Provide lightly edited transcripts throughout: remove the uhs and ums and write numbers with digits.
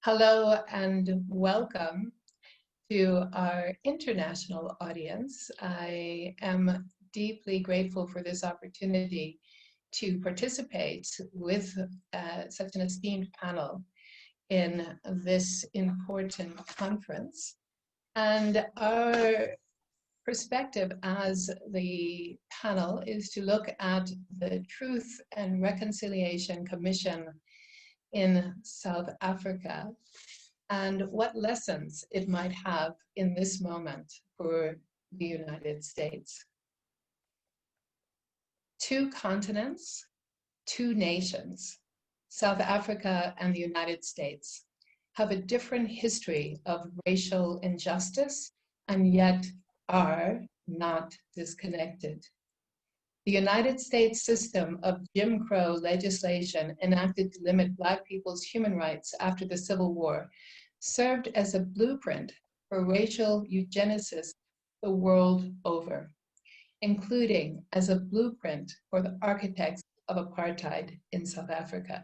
Hello and welcome to our international audience. I am deeply grateful for this opportunity to participate with such an esteemed panel in this important conference. And our perspective as the panel is to look at the Truth and Reconciliation Commission in South Africa and what lessons it might have in this moment for the United States. Two continents, two nations, South Africa and the United States, have a different history of racial injustice and yet are not disconnected. The United States system of Jim Crow legislation enacted to limit Black people's human rights after the Civil War served as a blueprint for racial eugenicists the world over, including as a blueprint for the architects of apartheid in South Africa.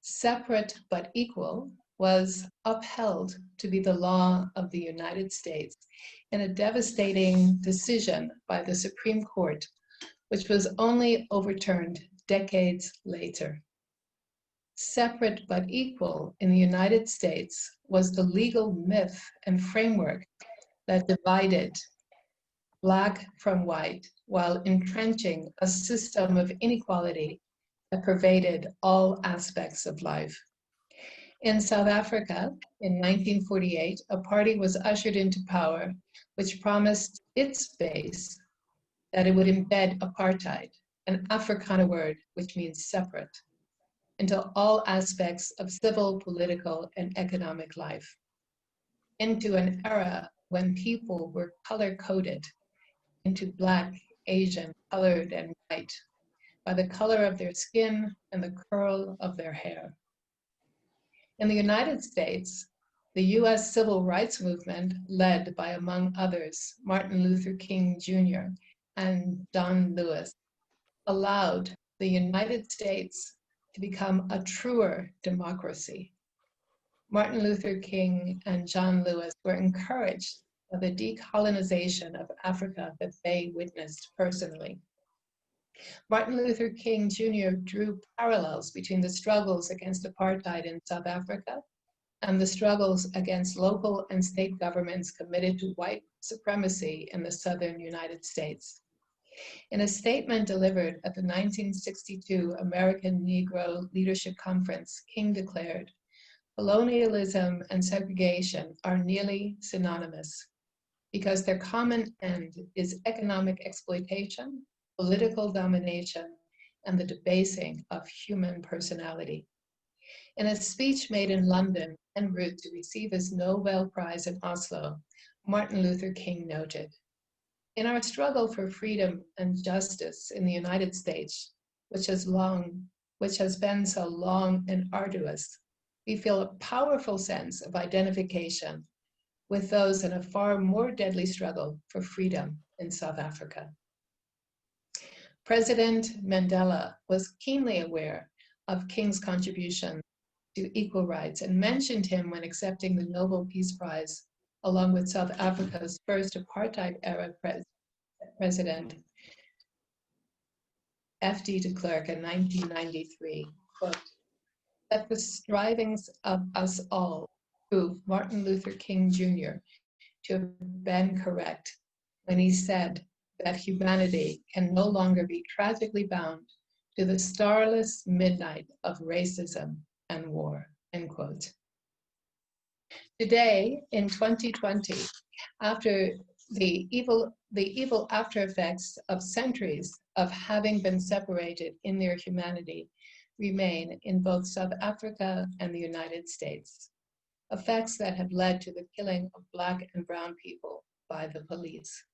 Separate but equal was upheld to be the law of the United States in a devastating decision by the Supreme Court, which was only overturned decades later. Separate but equal in the United States was the legal myth and framework that divided Black from white while entrenching a system of inequality that pervaded all aspects of life. In South Africa, in 1948, a party was ushered into power which promised its base that it would embed apartheid, an Afrikaner word which means separate, into all aspects of civil, political, and economic life, into an era when people were color-coded into Black, Asian, colored, and white by the color of their skin and the curl of their hair. In the United States, the US civil rights movement, led by, among others, Martin Luther King Jr. and John Lewis, allowed the United States to become a truer democracy. Martin Luther King and John Lewis were encouraged by the decolonization of Africa that they witnessed personally. Martin Luther King Jr. drew parallels between the struggles against apartheid in South Africa and the struggles against local and state governments committed to white supremacy in the southern United States. In a statement delivered at the 1962 American Negro Leadership Conference, King declared, "Colonialism and segregation are nearly synonymous because their common end is economic exploitation, political domination, and the debasing of human personality." In a speech made in London en route to receive his Nobel Prize in Oslo, Martin Luther King noted, "In our struggle for freedom and justice in the United States, which has been so long and arduous, we feel a powerful sense of identification with those in a far more deadly struggle for freedom in South Africa." President Mandela was keenly aware of King's contribution to equal rights and mentioned him when accepting the Nobel Peace Prize, along with South Africa's first apartheid-era president, F.D. de Klerk, in 1993, quote, "That the strivings of us all prove Martin Luther King Jr. to have been correct when he said that humanity can no longer be tragically bound to the starless midnight of racism and war," end quote. Today, in 2020, after the evil after effects of centuries of having been separated in their humanity remain in both South Africa and the United States, effects that have led to the killing of Black and brown people by the police.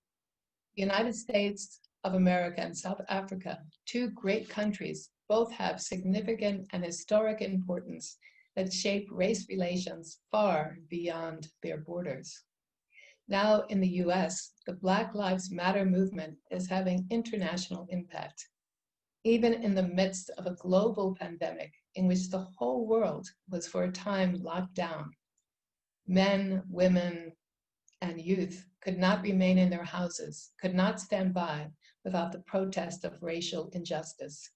The United States of America and South Africa, two great countries, both have significant and historic importance that shape race relations far beyond their borders. Now in the US, the Black Lives Matter movement is having international impact. Even in the midst of a global pandemic, in which the whole world was for a time locked down. Men, women, and youth could not remain in their houses, could not stand by without the protest of racial injustice.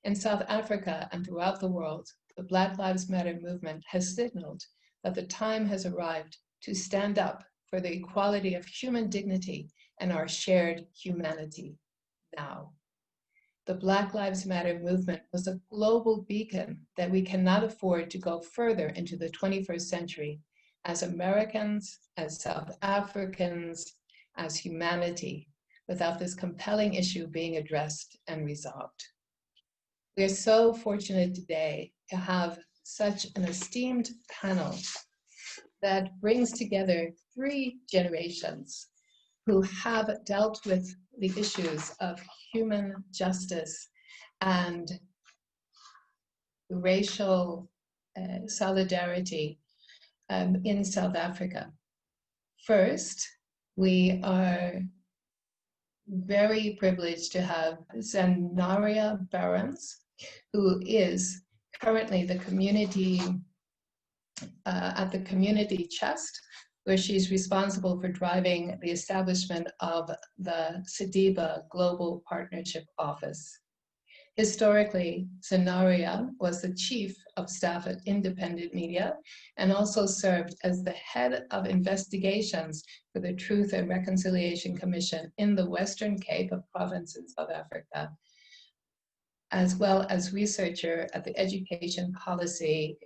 In South Africa and throughout the world, the Black Lives Matter movement has signaled that the time has arrived to stand up for the equality of human dignity and our shared humanity now. The Black Lives Matter movement was a global beacon that we cannot afford to go further into the 21st century as Americans, as South Africans, as humanity, without this compelling issue being addressed and resolved. We are so fortunate today to have such an esteemed panel that brings together 3 generations who have dealt with the issues of human justice and racial solidarity in South Africa. First, we are very privileged to have Zenaria Barons, who is currently the community at the Community Chest, where she's responsible for driving the establishment of the SEDIBA Global Partnership Office. Historically, Zenaria was the chief of staff at Independent Media and also served as the head of investigations for the Truth and Reconciliation Commission in the Western Cape Province in South Africa, as well as researcher at the Education Policy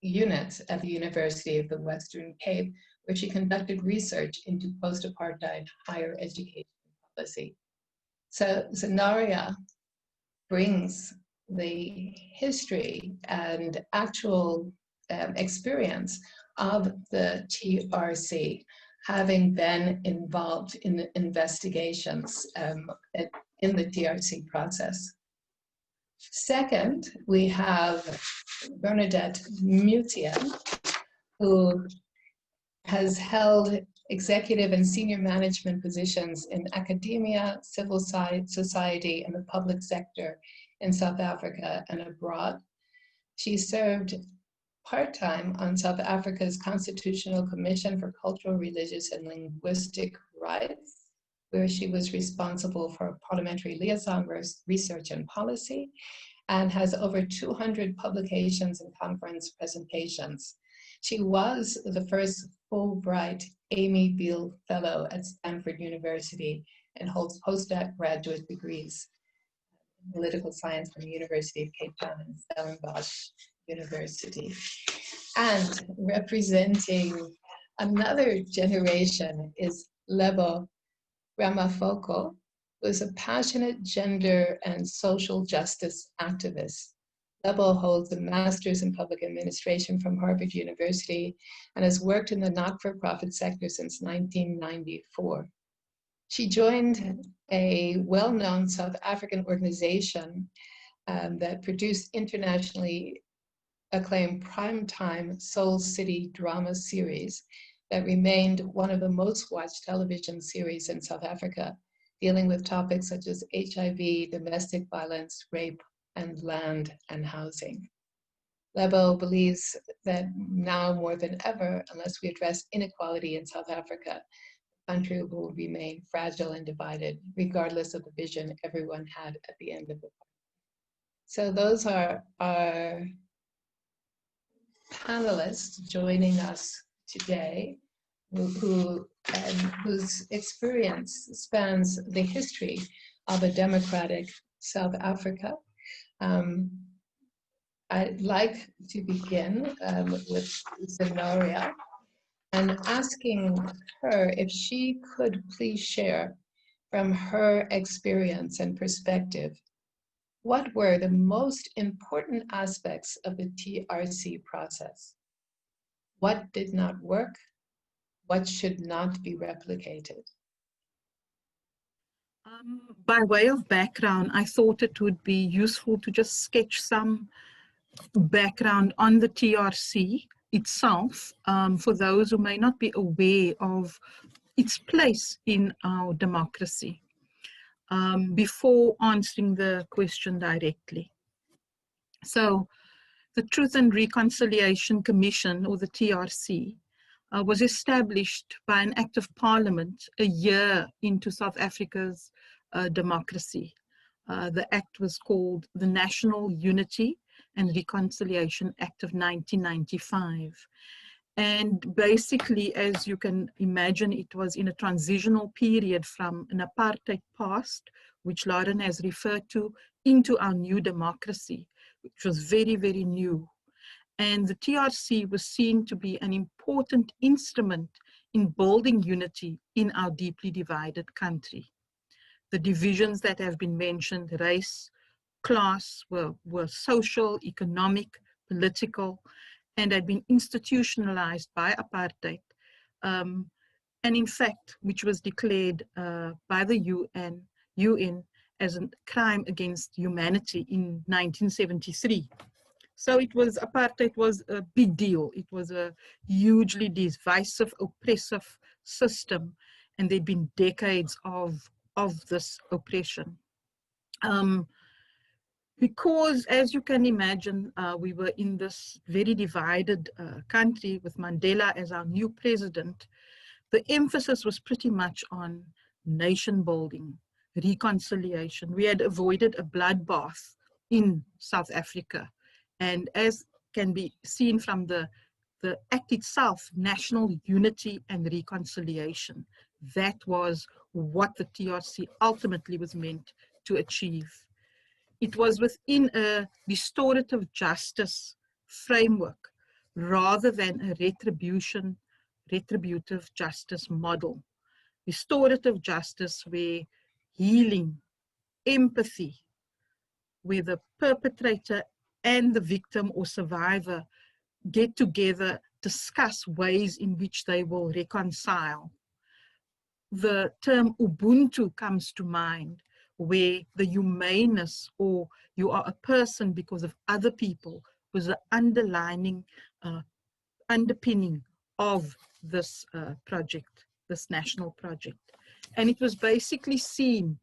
Unit at the University of the Western Cape, where she conducted research into post-apartheid higher education policy. So Zenaria brings the history and actual experience of the TRC, having been involved in the investigations in the TRC process. Second, we have Bernadette Mutia, who has held executive and senior management positions in academia, civil society, and the public sector in South Africa and abroad. She served part-time on South Africa's Constitutional Commission for Cultural, Religious, and Linguistic Rights, where she was responsible for parliamentary liaison research and policy, and has over 200 publications and conference presentations. She was the first Fulbright Amy Beale Fellow at Stanford University and holds postgraduate degrees in political science from the University of Cape Town and Stellenbosch University. And representing another generation is Lebo Ramafoko, who is a passionate gender and social justice activist. Lebo holds a master's in public administration from Harvard University and has worked in the not-for-profit sector since 1994. She joined a well-known South African organization that produced internationally acclaimed primetime Soul City drama series that remained one of the most watched television series in South Africa, dealing with topics such as HIV, domestic violence, rape, and land and housing. Lebo believes that now more than ever, unless we address inequality in South Africa, the country will remain fragile and divided, regardless of the vision everyone had at the end of the fight. So those are our panelists joining us today, whose experience spans the history of a democratic South Africa. I'd like to begin with Zenaria and asking her if she could please share from her experience and perspective, what were the most important aspects of the TRC process? What did not work? What should not be replicated? By way of background, I thought it would be useful to just sketch some background on the TRC itself for those who may not be aware of its place in our democracy before answering the question directly. So the Truth and Reconciliation Commission, or the TRC, was established by an act of parliament a year into South Africa's democracy. The act was called the National Unity and Reconciliation Act of 1995. And basically, as you can imagine, it was in a transitional period from an apartheid past, which Lauren has referred to, into our new democracy, which was very, very new. And the TRC was seen to be an important instrument in building unity in our deeply divided country. The divisions that have been mentioned, race, class, were social, economic, political, and had been institutionalized by apartheid. And in fact, which was declared by the UN as a crime against humanity in 1973. So apartheid was a big deal. It was a hugely divisive, oppressive system, and there'd been decades of this oppression. Because, as you can imagine, we were in this very divided country with Mandela as our new president, the emphasis was pretty much on nation building, reconciliation. We had avoided a bloodbath in South Africa. And as can be seen from the act itself, national unity and reconciliation, that was what the TRC ultimately was meant to achieve. It was within a restorative justice framework rather than a retributive justice model. Restorative justice where healing, empathy, where the perpetrator and the victim or survivor get together, discuss ways in which they will reconcile. The term Ubuntu comes to mind, where the humaneness, or you are a person because of other people, was the underlining underpinning of this project, this national project. And it was basically seen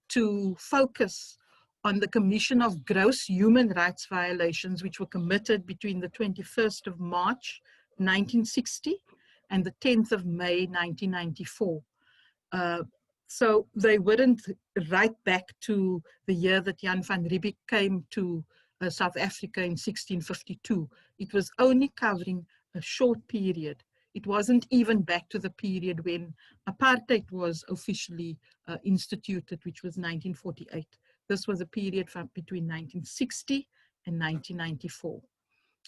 to focus on the commission of gross human rights violations which were committed between the 21st of March 1960 and the 10th of May 1994. So they weren't right back to the year that Jan van Riebeeck came to South Africa in 1652. It was only covering a short period. It wasn't even back to the period when apartheid was officially instituted, which was 1948. This was a period from between 1960 and 1994.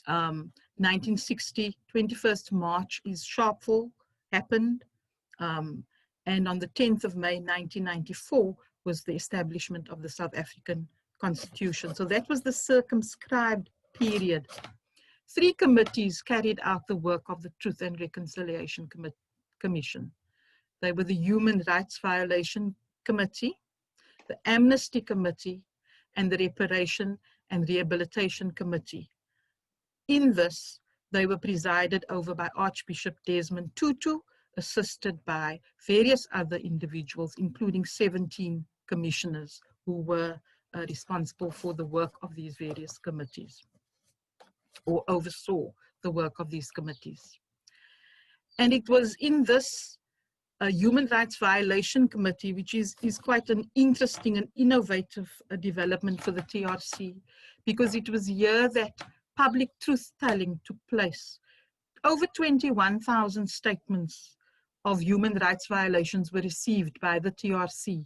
1960, 21st March is Sharpeville happened. And on the 10th of May, 1994 was the establishment of the South African Constitution. So that was the circumscribed period. 3 committees carried out the work of the Truth and Reconciliation Commission. They were the Human Rights Violation Committee, the Amnesty Committee, and the Reparation and Rehabilitation Committee. In this, they were presided over by Archbishop Desmond Tutu, assisted by various other individuals, including 17 commissioners who were responsible for the work of these various committees, or oversaw the work of these committees. And it was in this Human Rights Violation Committee, which is quite an interesting and innovative development for the TRC, because it was here that public truth-telling took place. Over 21,000 statements of human rights violations were received by the TRC.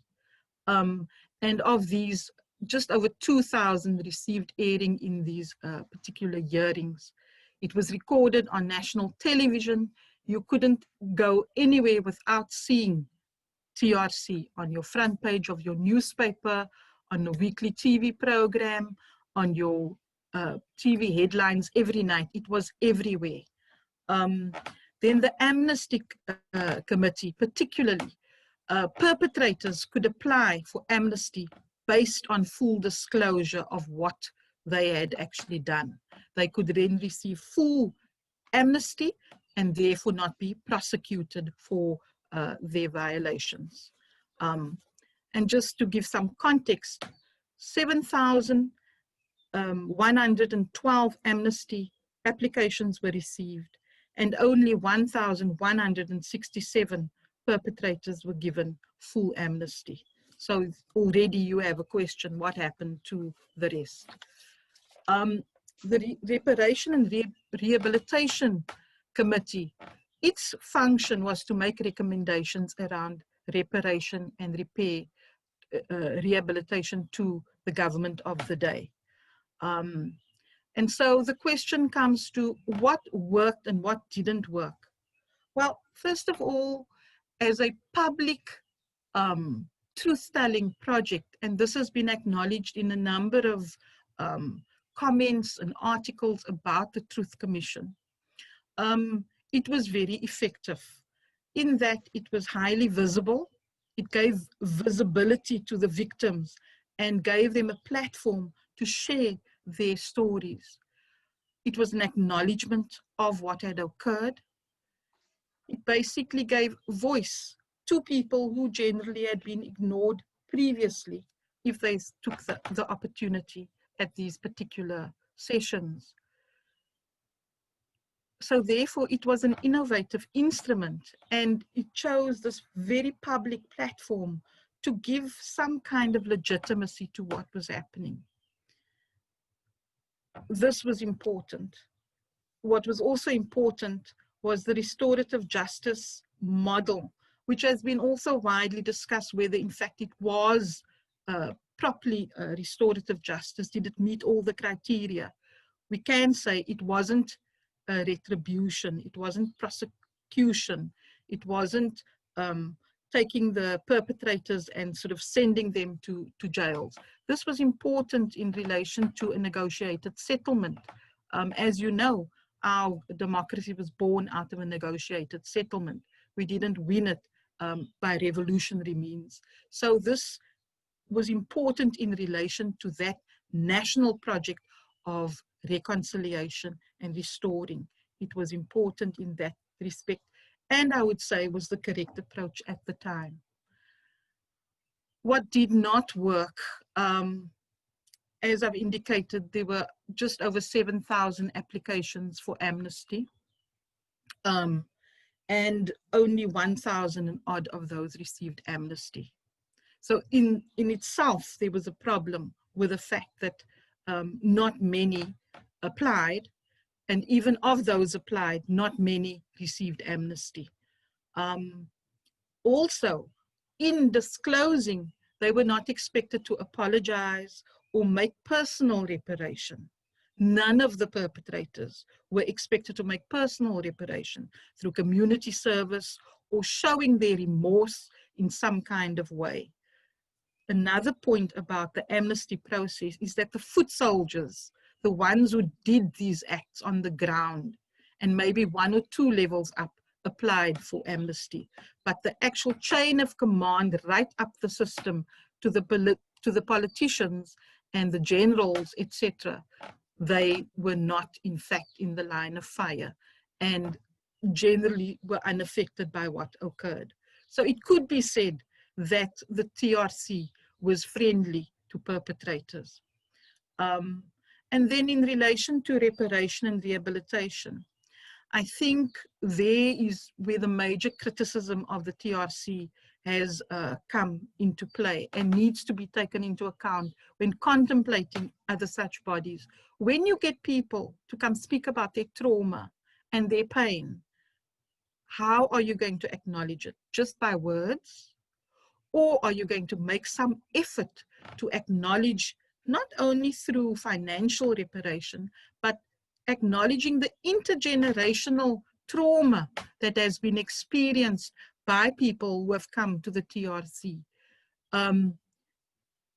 And of these, just over 2,000 received airing in these particular hearings. It was recorded on national television. You couldn't go anywhere without seeing TRC on your front page of your newspaper, on a weekly TV program, on your TV headlines every night. It was everywhere. Then the Amnesty Committee, particularly, perpetrators could apply for amnesty based on full disclosure of what they had actually done. They could then receive full amnesty and therefore not be prosecuted for their violations. And just to give some context, 7,000 112 amnesty applications were received, and only 1,167 perpetrators were given full amnesty. So already you have a question, what happened to the rest? The Reparation and Rehabilitation Committee, its function was to make recommendations around reparation and repair, rehabilitation to the government of the day. And so the question comes to what worked and what didn't work. Well, first of all, as a public truth-telling project, and this has been acknowledged in a number of comments and articles about the Truth Commission, it was very effective in that it was highly visible. It gave visibility to the victims and gave them a platform to share their stories. It was an acknowledgement of what had occurred. It basically gave voice to people who generally had been ignored previously if they took the opportunity at these particular sessions. So therefore, it was an innovative instrument, and it chose this very public platform to give some kind of legitimacy to what was happening. This was important. What was also important was the restorative justice model, which has been also widely discussed, whether in fact it was properly restorative justice. Did it meet all the criteria? We can say it wasn't retribution, it wasn't prosecution, it wasn't taking the perpetrators and sort of sending them to jails. This was important in relation to a negotiated settlement. As you know, our democracy was born out of a negotiated settlement. We didn't win it by revolutionary means. So this was important in relation to that national project of reconciliation and restoring. It was important in that respect, and I would say was the correct approach at the time. What did not work, as I've indicated, there were just over 7,000 applications for amnesty, and only 1,000 and odd of those received amnesty. So in itself, there was a problem with the fact that not many applied, and even of those applied, not many received amnesty. Also, in disclosing, they were not expected to apologize or make personal reparation. None of the perpetrators were expected to make personal reparation through community service or showing their remorse in some kind of way. Another point about the amnesty process is that the foot soldiers, the ones who did these acts on the ground, and maybe 1 or 2 levels up, applied for amnesty. But the actual chain of command right up the system to the politicians and the generals, etc., they were not, in fact, in the line of fire and generally were unaffected by what occurred. So it could be said that the TRC was friendly to perpetrators. And then in relation to reparation and rehabilitation, I think there is where the major criticism of the TRC has come into play and needs to be taken into account when contemplating other such bodies. When you get people to come speak about their trauma and their pain, how are you going to acknowledge it? Just by words? Or are you going to make some effort to acknowledge, not only through financial reparation, but acknowledging the intergenerational trauma that has been experienced by people who have come to the TRC.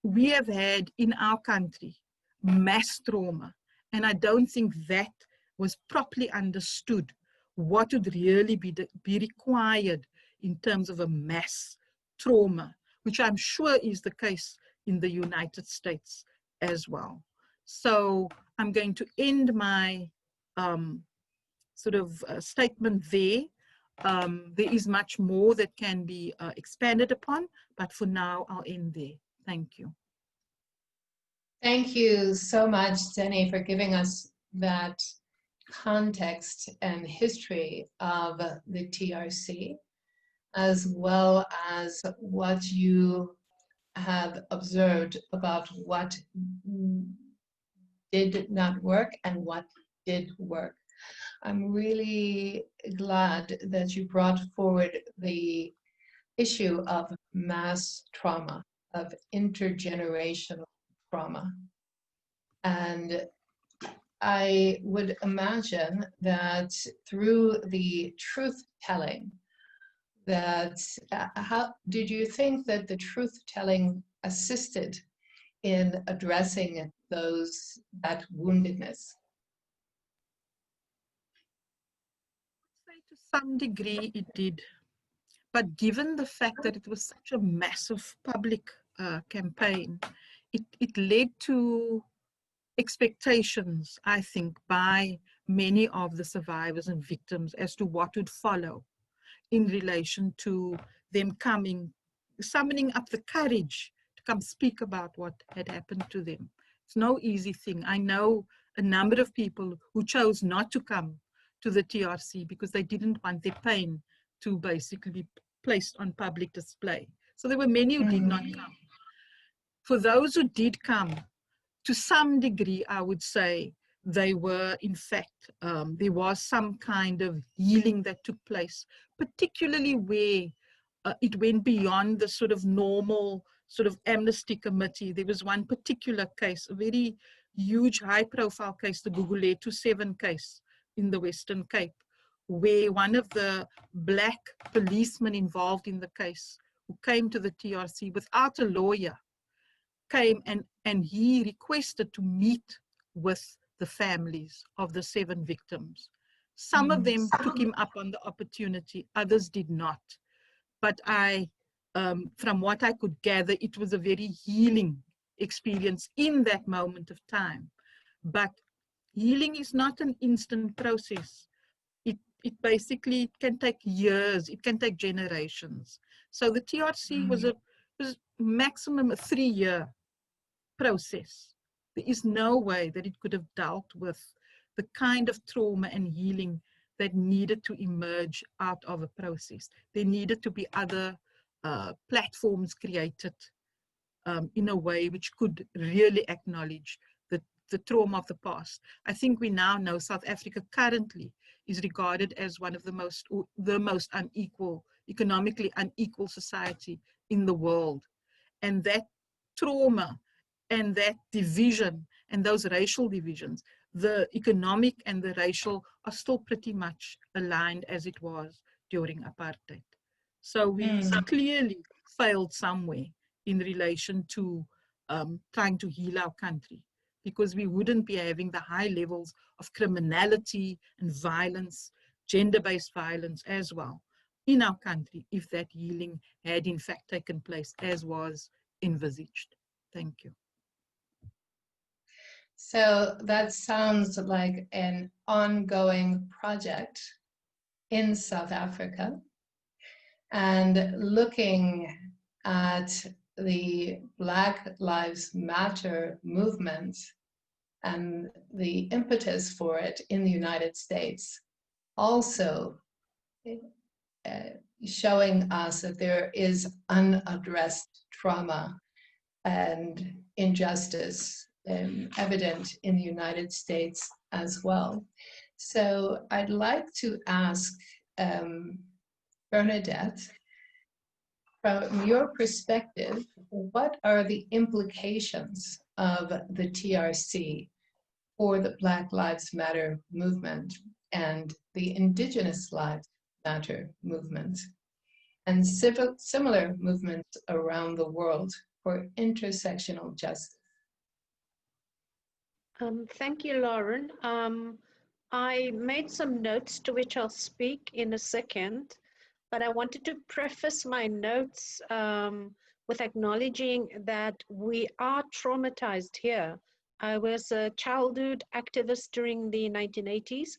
We have had in our country mass trauma, and I don't think that was properly understood, what would really be required in terms of a mass trauma, which I'm sure is the case in the United States as well. So I'm going to end my statement there. There is much more that can be expanded upon, but for now I'll end there. Thank you. Thank you so much, Zeni, for giving us that context and history of the TRC, as well as what you have observed about what did not work and what did work. I'm really glad that you brought forward the issue of mass trauma, of intergenerational trauma. And I would imagine that through the truth telling, that how did you think that the truth telling assisted in addressing that woundedness? To some degree it did, but given the fact that it was such a massive public campaign, it led to expectations, I think, by many of the survivors and victims as to what would follow in relation to them summoning up the courage to come speak about what had happened to them. It's no easy thing. I know a number of people who chose not to come to the TRC because they didn't want their pain to basically be placed on public display. So there were many who did not come. For those who did come, to some degree, I would say they were, in fact, there was some kind of healing that took place, particularly where it went beyond the sort of normal sort of amnesty committee. There was one particular case, a very huge high profile case, the Gugulethu 7 case in the Western Cape, where one of the black policemen involved in the case, who came to the TRC without a lawyer, came and he requested to meet with the families of the 7 victims. Some of them took him up on the opportunity, others did not. But from what I could gather, it was a very healing experience in that moment of time. But healing is not an instant process. It basically can take years, it can take generations. So the TRC was maximum a 3-year process. There is no way that it could have dealt with the kind of trauma and healing that needed to emerge out of a process. There needed to be other platforms created in a way which could really acknowledge the trauma of the past. I think we now know South Africa currently is regarded as one of the most unequal, economically unequal society in the world. And that trauma and that division and those racial divisions, the economic and the racial, are still pretty much aligned as it was during apartheid. So we clearly failed somewhere in relation to trying to heal our country, because we wouldn't be having the high levels of criminality and violence, gender-based violence as well, in our country if that healing had in fact taken place as was envisaged. Thank you. So that sounds like an ongoing project in South Africa, and looking at the Black Lives Matter movement and the impetus for it in the United States, also showing us that there is unaddressed trauma and injustice evident in the United States as well. So I'd like to ask Bernadette, from your perspective, what are the implications of the TRC for the Black Lives Matter movement and the Indigenous Lives Matter movement and similar movements around the world for intersectional justice? Thank you, Lauren. I made some notes to which I'll speak in a second, but I wanted to preface my notes with acknowledging that we are traumatized here. I was a childhood activist during the 1980s,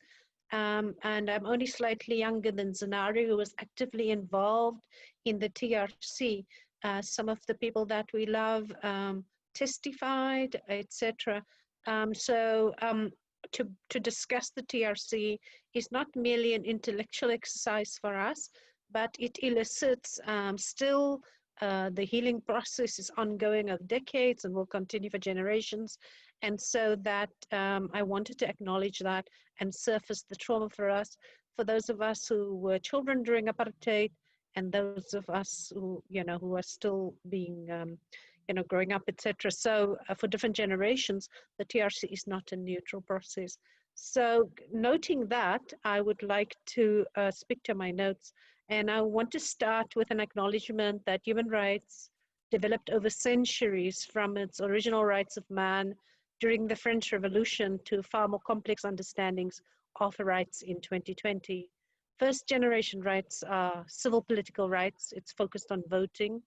and I'm only slightly younger than Zenari, who was actively involved in the TRC. Some of the people that we love testified, etc. To discuss the TRC is not merely an intellectual exercise for us, but it elicits still the healing process is ongoing of decades and will continue for generations. And so that I wanted to acknowledge that and surface the trauma for us, for those of us who were children during apartheid, and those of us who, who are still being, growing up, etc. So for different generations, the TRC is not a neutral process. So noting that, I would like to speak to my notes. And I want to start with an acknowledgement that human rights developed over centuries from its original rights of man during the French Revolution to far more complex understandings of rights in 2020. First generation rights are civil political rights. It's focused on voting,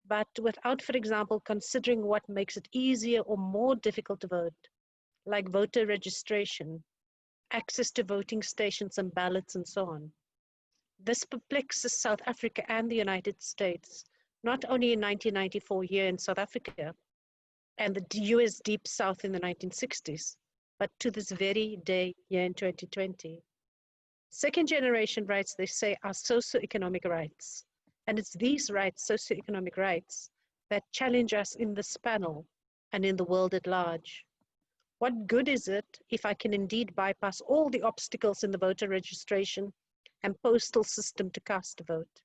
but without, for example, considering what makes it easier or more difficult to vote, like voter registration, access to voting stations and ballots, and so on. This perplexes South Africa and the United States, not only in 1994 here in South Africa and the US Deep South in the 1960s, but to this very day here in 2020. Second generation rights, they say, are socioeconomic rights. And it's these rights, socioeconomic rights, that challenge us in this panel and in the world at large. What good is it if I can indeed bypass all the obstacles in the voter registration and postal system to cast a vote?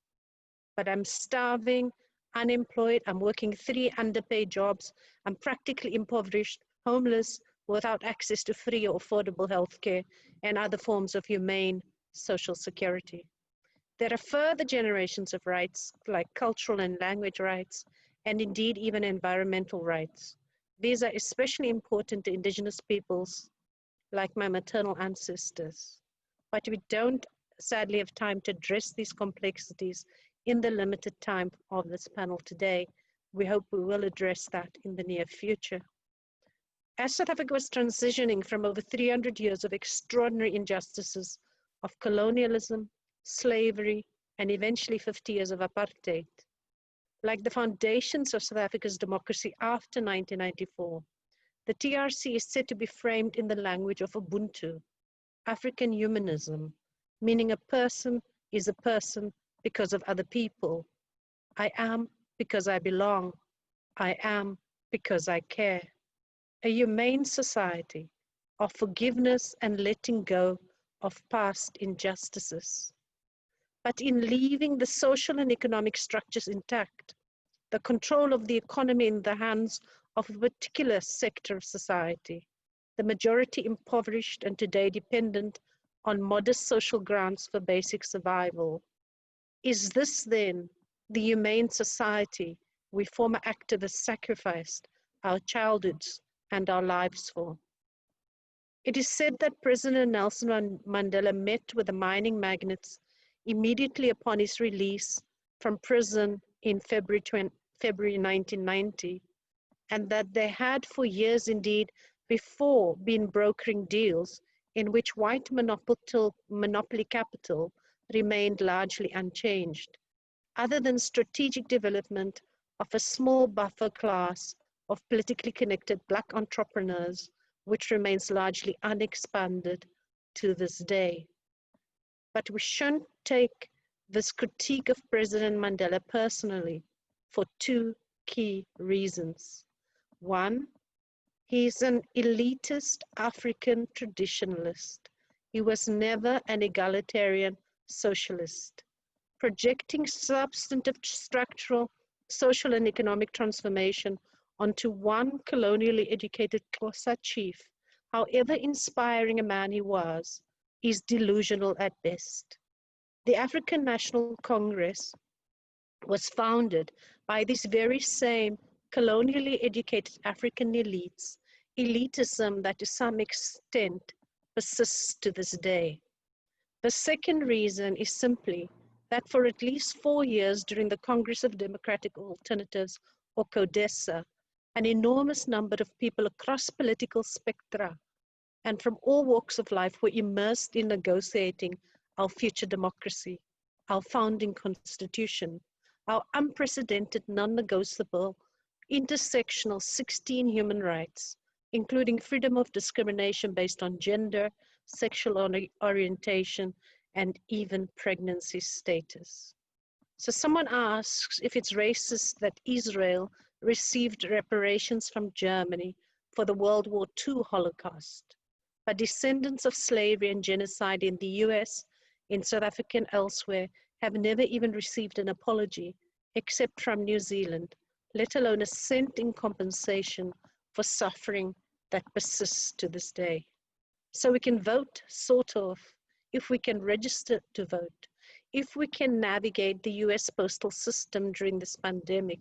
But I'm starving, unemployed, I'm working 3 underpaid jobs, I'm practically impoverished, homeless, without access to free or affordable healthcare and other forms of humane social security. There are further generations of rights, like cultural and language rights, and indeed even environmental rights. These are especially important to indigenous peoples, like my maternal ancestors. But we don't sadly have time to address these complexities in the limited time of this panel today. We hope we will address that in the near future. As South Africa was transitioning from over 300 years of extraordinary injustices of colonialism, slavery, and eventually 50 years of apartheid, like the foundations of South Africa's democracy after 1994, the TRC is said to be framed in the language of Ubuntu, African humanism, meaning a person is a person because of other people. I am because I belong. I am because I care. A humane society of forgiveness and letting go of past injustices. But in leaving the social and economic structures intact, the control of the economy in the hands of a particular sector of society, the majority impoverished and today dependent on modest social grants for basic survival. Is this then the humane society we former activists sacrificed our childhoods and our lives for? It is said that President Nelson Mandela met with the mining magnates immediately upon his release from prison in February 1990, and that they had for years indeed before been brokering deals in which white monopoly capital remained largely unchanged, other than strategic development of a small buffer class of politically connected Black entrepreneurs, which remains largely unexpanded to this day. But we shouldn't take this critique of President Mandela personally for 2 key reasons. One, he's an elitist African traditionalist. He was never an egalitarian socialist. Projecting substantive structural, social and economic transformation onto one colonially educated Xhosa chief, however inspiring a man he was, is delusional at best. The African National Congress was founded by these very same colonially educated African elites, elitism that to some extent persists to this day. The second reason is simply that for at least 4 years during the Congress of Democratic Alternatives, or CODESA, an enormous number of people across political spectra and from all walks of life were immersed in negotiating our future democracy, our founding constitution, our unprecedented, non-negotiable intersectional 16 human rights, including freedom of discrimination based on gender, sexual orientation, and even pregnancy status. So someone asks if it's racist that Israel received reparations from Germany for the World War II Holocaust, but descendants of slavery and genocide in the US, in South Africa and elsewhere have never even received an apology, except from New Zealand, let alone a cent in compensation for suffering that persists to this day. So we can vote, sort of, if we can register to vote, if we can navigate the US postal system during this pandemic,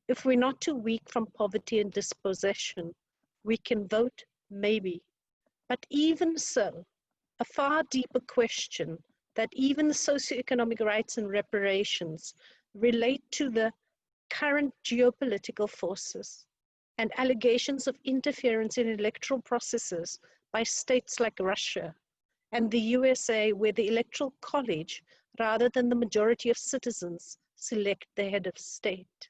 if we're not too weak from poverty and dispossession, we can vote, maybe. But even so, a far deeper question that even socioeconomic rights and reparations relate to the current geopolitical forces and allegations of interference in electoral processes by states like Russia and the USA, where the Electoral College, rather than the majority of citizens, select the head of state.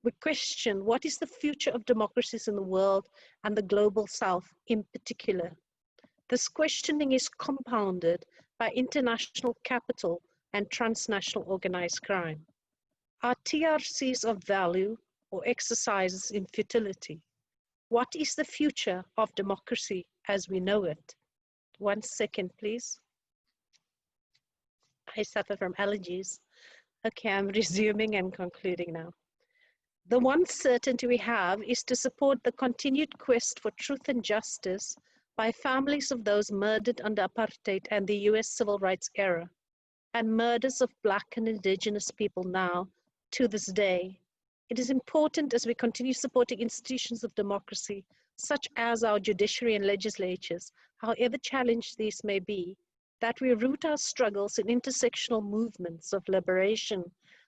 We question what is the future of democracies in the world and the global South in particular. This questioning is compounded by international capital and transnational organized crime. Are TRCs of value or exercises in futility? What is the future of democracy as we know it? 1 second, please. I suffer from allergies. Okay, I'm resuming and concluding now. The one certainty we have is to support the continued quest for truth and justice by families of those murdered under apartheid and the US civil rights era, and murders of Black and Indigenous people now to this day. It is important as we continue supporting institutions of democracy, such as our judiciary and legislatures, however challenged these may be, that we root our struggles in intersectional movements of liberation,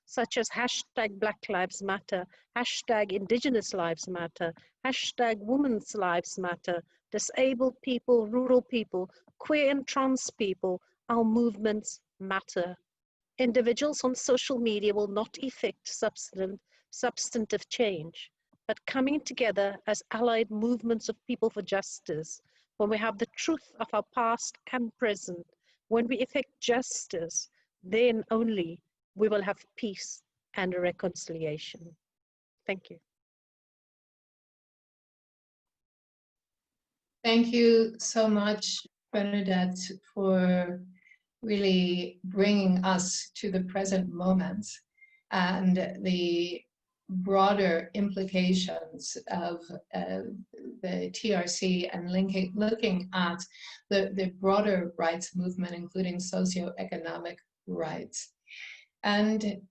such as hashtag Black Lives Matter, hashtag Indigenous Lives Matter, hashtag Women's Lives Matter, disabled people, rural people, queer and trans people. Our movements matter. Individuals on social media will not effect substantive change, but coming together as allied movements of people for justice, when we have the truth of our past and present, when we effect justice, then only we will have peace and reconciliation. Thank you. Thank you so much, Bernadette, for really bringing us to the present moment and the broader implications of the TRC and looking at the broader rights movement, including socioeconomic rights. And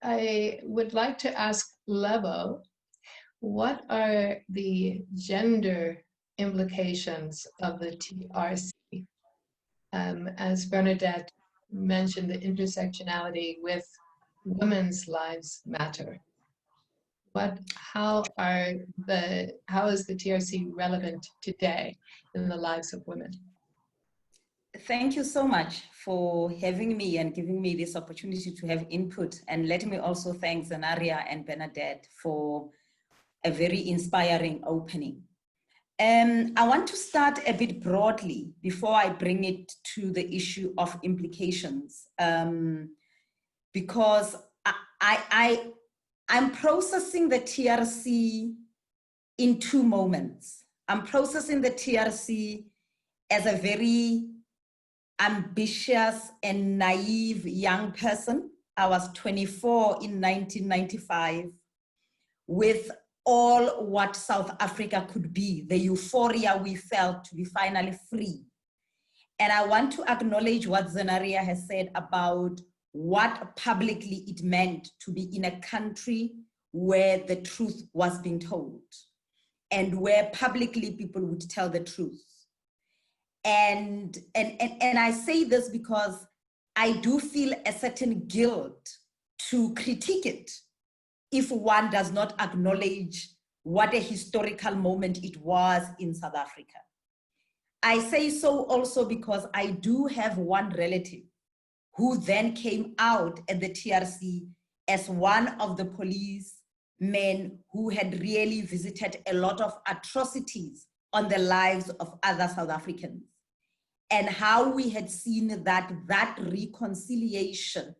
I would like to ask Lebo, what are the gender implications of the TRC? As Bernadette mentioned, the intersectionality with women's lives matter. How is the TRC relevant today in the lives of women? Thank you so much for having me and giving me this opportunity to have input. And let me also thank Zenaria and Bernadette for a very inspiring opening. I want to start a bit broadly before I bring it to the issue of implications, because I'm processing the TRC in two moments. I'm processing the TRC as a very ambitious and naive young person. I was 24 in 1995 with all what South Africa could be, the euphoria we felt to be finally free. And I want to acknowledge what Zenaria has said about what publicly it meant to be in a country where the truth was being told and where publicly people would tell the truth. And I say this because I do feel a certain guilt to critique it if one does not acknowledge what a historical moment it was in South Africa. I say so also because I do have one relative who then came out at the TRC as one of the police men who had really visited a lot of atrocities on the lives of other South Africans, and how we had seen that reconciliation,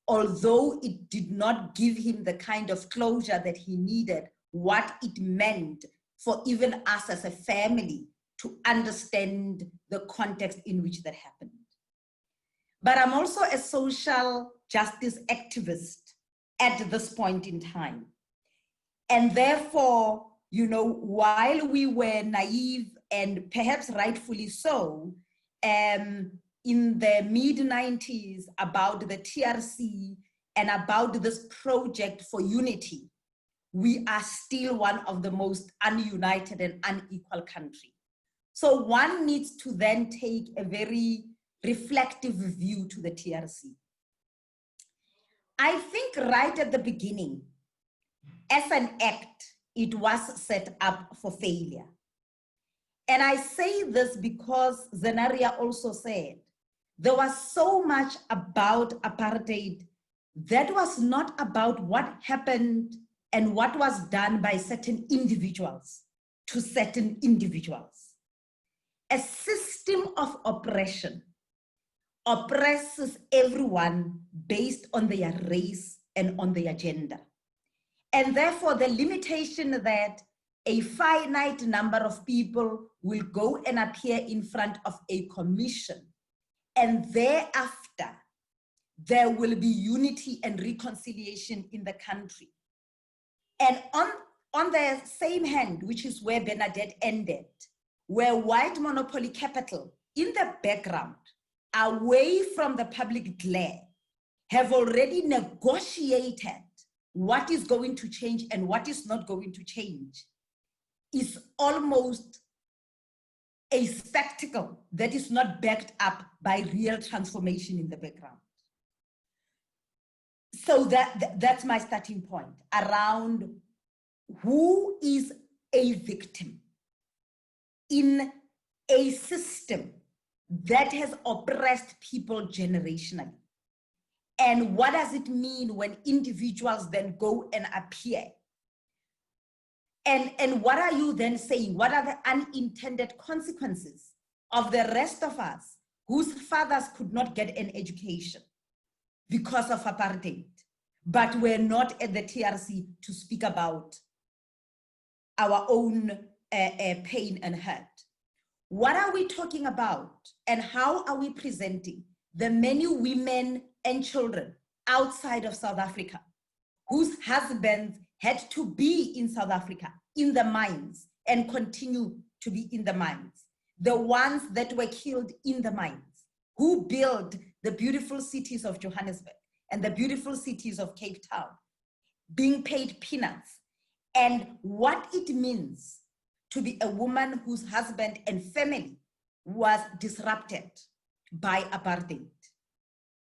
although it did not give him the kind of closure that he needed, what it meant for even us as a family to understand the context in which that happened. But I'm also a social justice activist at this point in time. And therefore, you know, while we were naive, and perhaps rightfully so, in the mid-90s about the TRC and about this project for unity, we are still one of the most ununited and unequal countries. So one needs to then take a very reflective view to the TRC. I think right at the beginning, as an act, it was set up for failure. And I say this because Zenaria also said, there was so much about apartheid that was not about what happened and what was done by certain individuals to certain individuals. A system of oppression oppresses everyone based on their race and on their gender. And therefore the limitation that a finite number of people will go and appear in front of a commission, and thereafter there will be unity and reconciliation in the country. And on the same hand, which is where Bernadette ended, where white monopoly capital in the background, away from the public glare, have already negotiated what is going to change and what is not going to change, is almost a spectacle that is not backed up by real transformation in the background. So that's my starting point around who is a victim in a system that has oppressed people generationally. And what does it mean when individuals then go and appear? And what are you then saying? What are the unintended consequences of the rest of us whose fathers could not get an education because of apartheid, but were not at the TRC to speak about our own pain and hurt? What are we talking about, and how are we presenting the many women and children outside of South Africa whose husbands had to be in South Africa, in the mines, and continue to be in the mines? The ones that were killed in the mines, who built the beautiful cities of Johannesburg and the beautiful cities of Cape Town, being paid peanuts, and what it means to be a woman whose husband and family was disrupted by apartheid.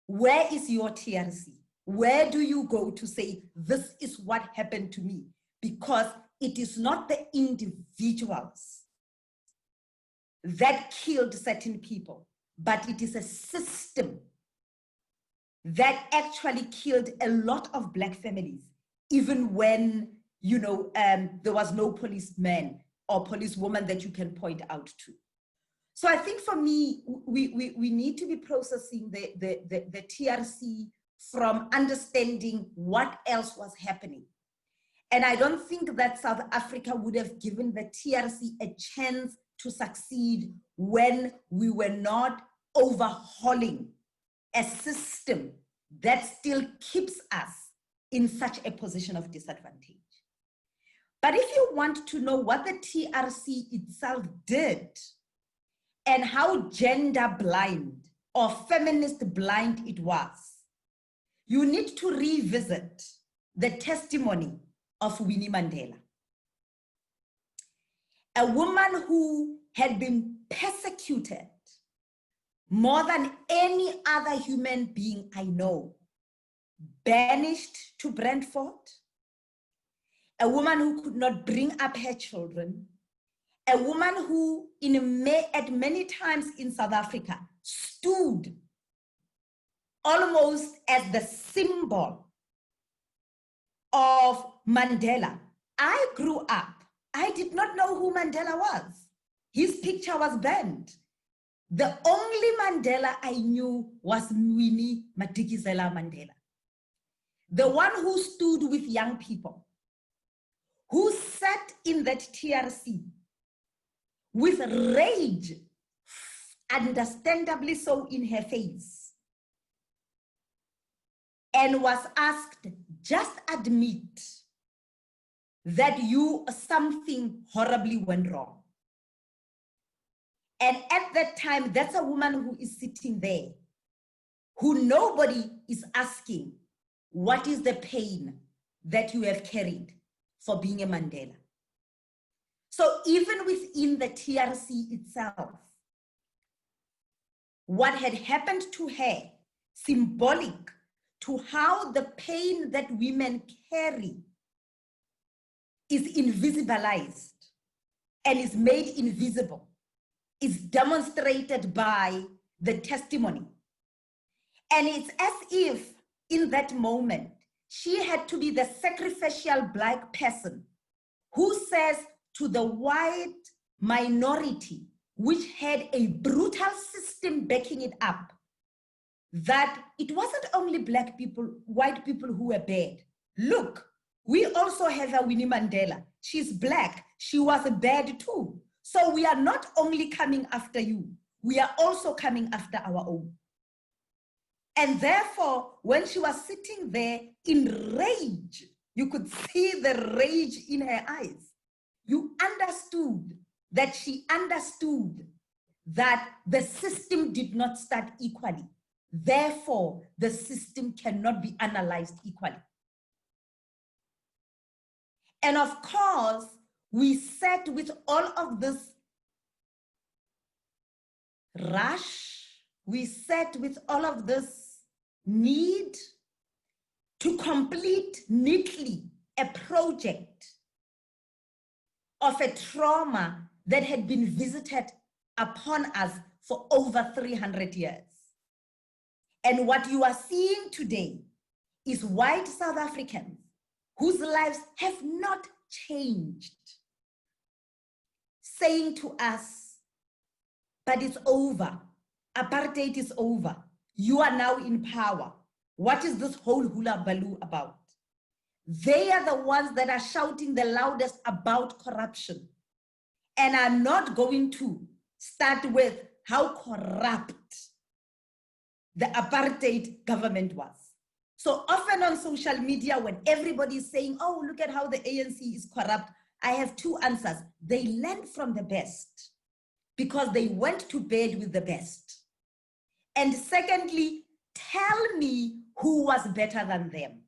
Where is your TRC? Where do you go to say, this is what happened to me? Because it is not the individuals that killed certain people, but it is a system that actually killed a lot of Black families, even when, you know, there was no policeman or policewoman that you can point out to. So I think for me, we need to be processing the TRC from understanding what else was happening. And I don't think that South Africa would have given the TRC a chance to succeed when we were not overhauling a system that still keeps us in such a position of disadvantage. But if you want to know what the TRC itself did and how gender blind or feminist blind it was, you need to revisit the testimony of Winnie Mandela, a woman who had been persecuted more than any other human being I know, banished to Brentford, a woman who could not bring up her children, a woman who at many times in South Africa stood almost as the symbol of Mandela. I grew up, I did not know who Mandela was. His picture was banned. The only Mandela I knew was Winnie Madikizela Mandela, the one who stood with young people, who sat in that TRC with rage, understandably so, in her face, and was asked, just admit that something horribly went wrong. And at that time, that's a woman who is sitting there, who nobody is asking, what is the pain that you have carried for being a Mandela? So even within the TRC itself, what had happened to her, symbolic to how the pain that women carry is invisibilized and is made invisible, is demonstrated by the testimony. And it's as if in that moment, she had to be the sacrificial Black person who says to the white minority, which had a brutal system backing it up, that it wasn't only Black people, white people who were bad. Look, we also have a Winnie Mandela. She's Black, she was bad too. So we are not only coming after you, we are also coming after our own. And therefore, when she was sitting there in rage, you could see the rage in her eyes. You understood that she understood that the system did not start equally. Therefore, the system cannot be analyzed equally. And of course, we sat with all of this rush, we sat with all of this need to complete neatly a project of a trauma that had been visited upon us for over 300 years. And what you are seeing today is white South Africans whose lives have not changed, saying to us, but it's over, apartheid is over, you are now in power. What is this whole hula baloo about? They are the ones that are shouting the loudest about corruption and are not going to start with how corrupt the apartheid government was. So often on social media, when everybody is saying, oh, look at how the ANC is corrupt, I have two answers. They learned from the best because they went to bed with the best. And secondly, tell me who was better than them.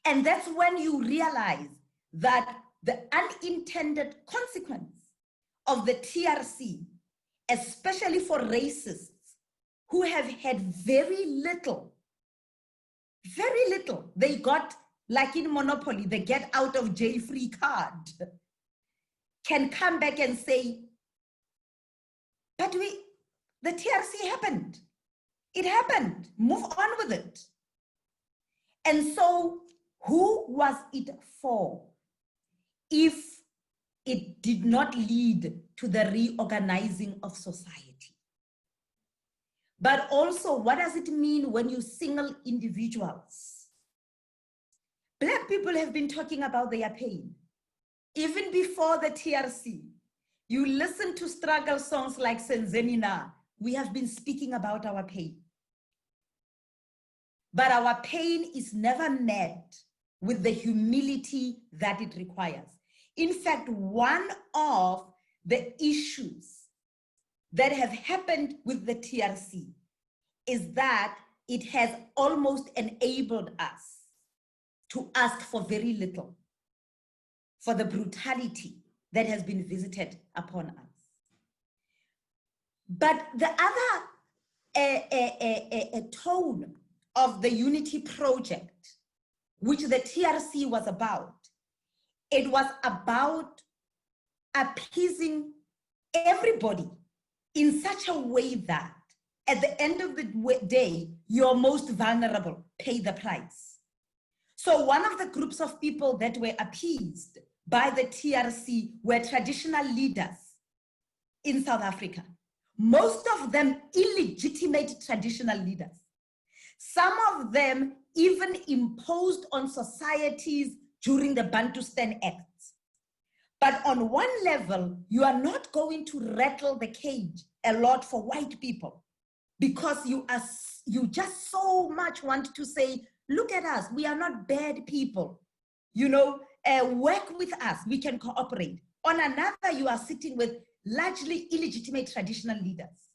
And that's when you realize that the unintended consequence of the TRC, especially for racists who have had very little, they got, like in Monopoly, the get out of jail free card, can come back and say, but the TRC happened. It happened, move on with it. And so who was it for if it did not lead to the reorganizing of society? But also, what does it mean when you single individuals? Black people have been talking about their pain. Even before the TRC, you listen to struggle songs like Senzenina, we have been speaking about our pain. But our pain is never met with the humility that it requires. In fact, one of the issues that have happened with the TRC is that it has almost enabled us to ask for very little, for the brutality that has been visited upon us. But the other tone of the Unity Project, which the TRC was about, it was about appeasing everybody in such a way that at the end of the day, your most vulnerable pay the price. So one of the groups of people that were appeased by the TRC were traditional leaders in South Africa. Most of them illegitimate traditional leaders. Some of them even imposed on societies during the Bantustan Acts. But on one level, you are not going to rattle the cage a lot for white people because you just so much want to say, look at us, we are not bad people. You know, work with us, we can cooperate. On another, you are sitting with largely illegitimate traditional leaders.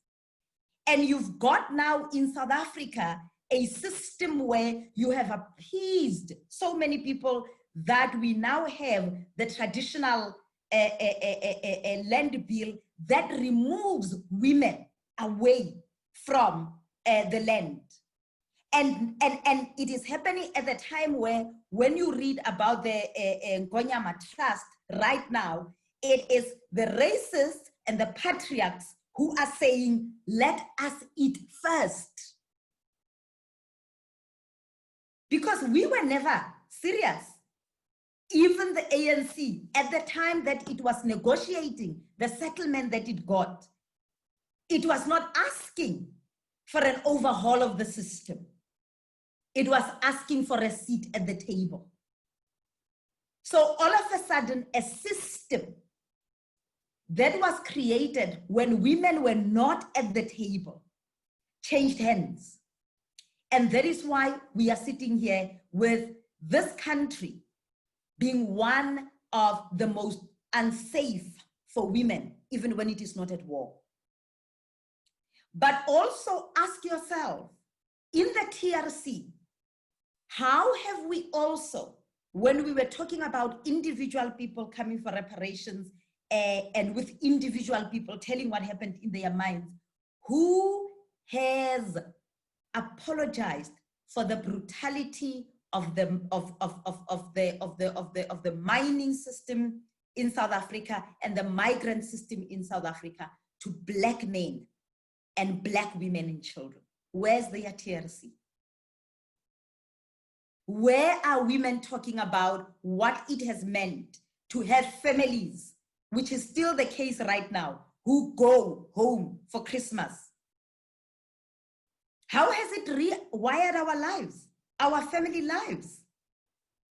And you've got now in South Africa a system where you have appeased so many people that we now have the traditional land bill that removes women away from the land. And it is happening at the time where, when you read about the Ngonyama Trust right now, it is the racists and the patriarchs who are saying, let us eat first. Because we were never serious. Even the ANC, at the time that it was negotiating the settlement that it got, it was not asking for an overhaul of the system. It was asking for a seat at the table. So all of a sudden, a system that was created when women were not at the table changed hands. And that is why we are sitting here with this country being one of the most unsafe for women, even when it is not at war. But also ask yourself, in the TRC, how have we also, when we were talking about individual people coming for reparations and with individual people telling what happened in their minds, who has apologized for the brutality of the mining system in South Africa and the migrant system in South Africa to Black men and Black women and children? Where's their TRC? Where are women talking about what it has meant to have families, which is still the case right now, who go home for Christmas? How has it rewired our lives, our family lives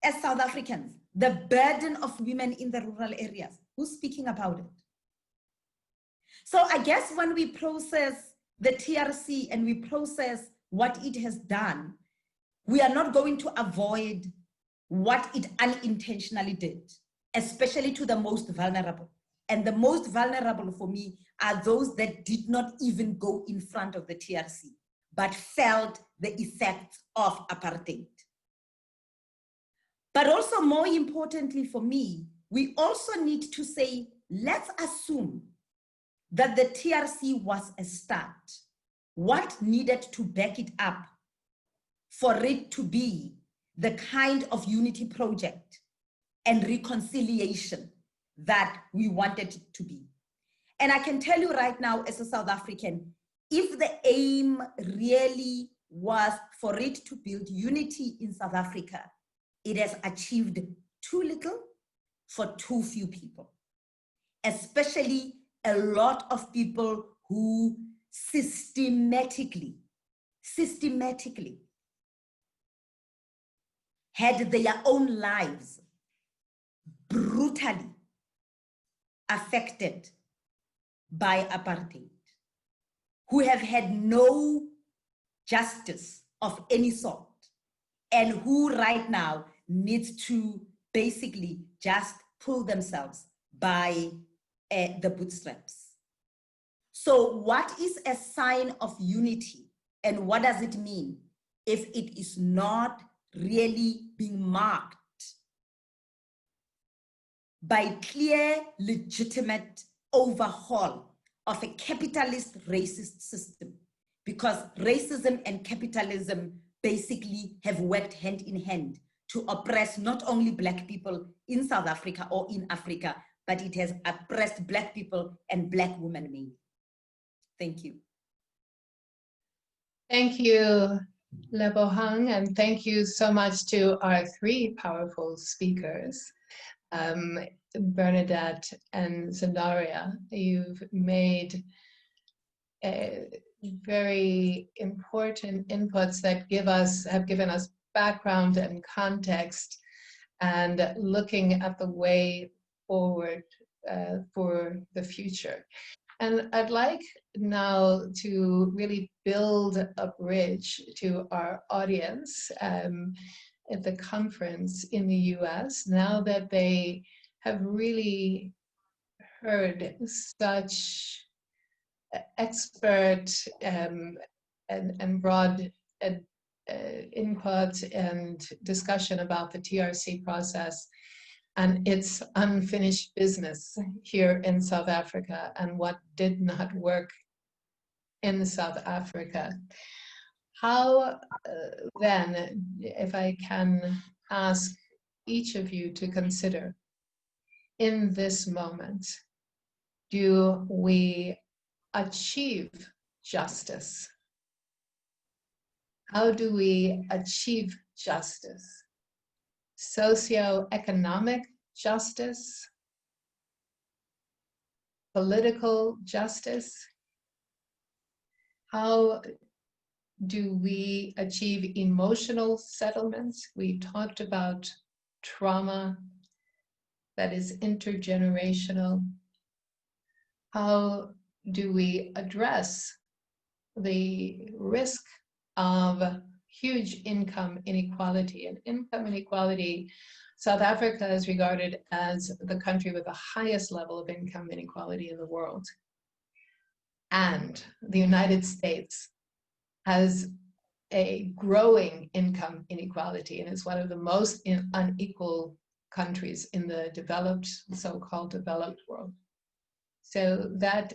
as South Africans? The burden of women in the rural areas, who's speaking about it? So I guess when we process the TRC and we process what it has done, we are not going to avoid what it unintentionally did, especially to the most vulnerable. And the most vulnerable for me are those that did not even go in front of the TRC, but felt the effects of apartheid. But also, more importantly for me, we also need to say, let's assume that the TRC was a start. What needed to back it up for it to be the kind of unity project and reconciliation that we wanted it to be? And I can tell you right now, as a South African, if the aim really was for it to build unity in South Africa, it has achieved too little for too few people, especially a lot of people who systematically had their own lives brutally affected by apartheid, who have had no justice of any sort, and who right now needs to basically just pull themselves by the bootstraps. So what is a sign of unity, and what does it mean if it is not really being marked by clear, legitimate overhaul of a capitalist racist system? Because racism and capitalism basically have worked hand in hand to oppress not only Black people in South Africa or in Africa, but it has oppressed Black people and Black women mainly. Thank you. Thank you, Lebohang, and thank you so much to our three powerful speakers, Bernadette and Zandaria. You've made very important inputs that have given us background and context, and looking at the way forward for the future. And I'd like now to really build a bridge to our audience at the conference in the US, now that they have really heard such expert and broad input and discussion about the TRC process and its unfinished business here in South Africa and what did not work in South Africa. How then, if I can ask each of you to consider, in this moment, do we achieve justice? How do we achieve justice? Socioeconomic justice, political justice? How do we achieve emotional settlements? We talked about trauma that is intergenerational. How do we address the risk of huge income inequality? And income inequality, South Africa is regarded as the country with the highest level of income inequality in the world. And the United States has a growing income inequality and is one of the most unequal countries in the developed, so-called developed world. So that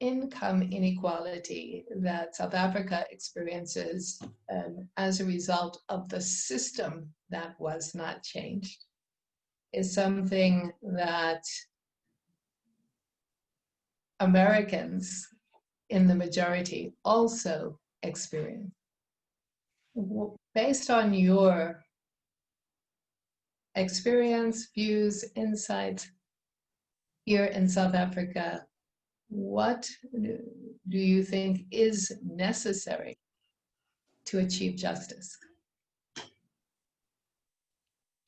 income inequality that South Africa experiences as a result of the system that was not changed is something that Americans in the majority also experience. Based on your experience, views, insights here in South Africa, what do you think is necessary to achieve justice?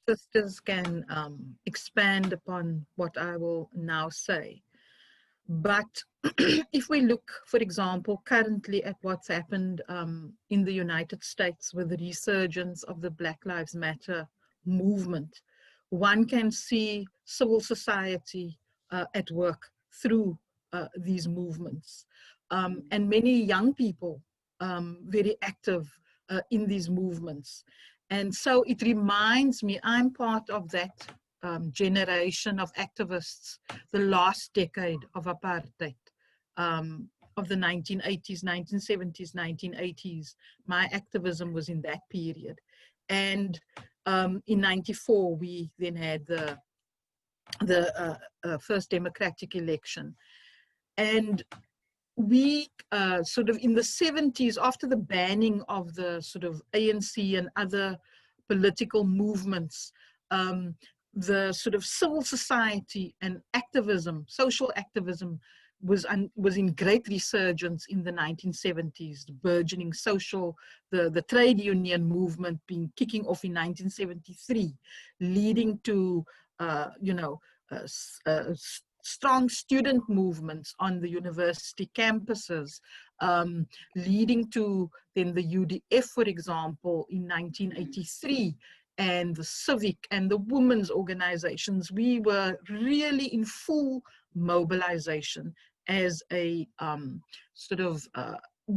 Sisters can expand upon what I will now say. But if we look, for example, currently at what's happened in the United States with the resurgence of the Black Lives Matter movement, one can see civil society at work through these movements. And many young people very active in these movements. And so it reminds me, I'm part of that generation of activists, the last decade of apartheid, of the 1980s, 1970s, 1980s. My activism was in that period. And in 94, we then had the first democratic election. And we sort of in the 70s, after the banning of the sort of ANC and other political movements, the sort of civil society and activism, social activism, was in great resurgence in the 1970s, the burgeoning social, the trade union movement kicking off in 1973, leading to, strong student movements on the university campuses, leading to then the UDF, for example, in 1983, and the civic and the women's organizations. We were really in full mobilization as a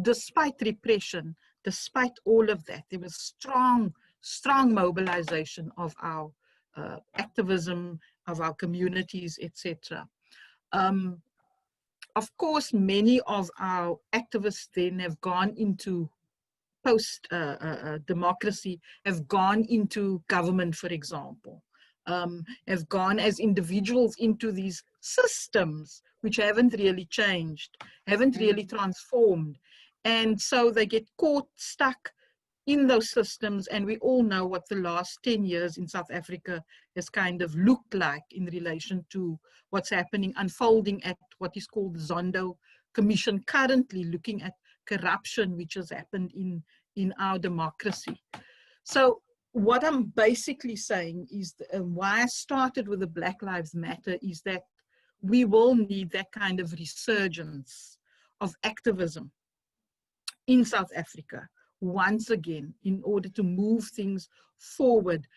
despite repression, despite all of that, there was strong mobilization of our activism, of our communities, etc. Of course, many of our activists then have gone into post-democracy, have gone into government, for example, have gone as individuals into these systems which haven't really changed, haven't really transformed. And so they get caught, stuck in those systems, and we all know what the last 10 years in South Africa has kind of looked like in relation to what's happening, unfolding at what is called the Zondo Commission, currently looking at corruption which has happened in our democracy. So what I'm basically saying is why I started with the Black Lives Matter is that we will need that kind of resurgence of activism in South Africa once again in order to move things forward.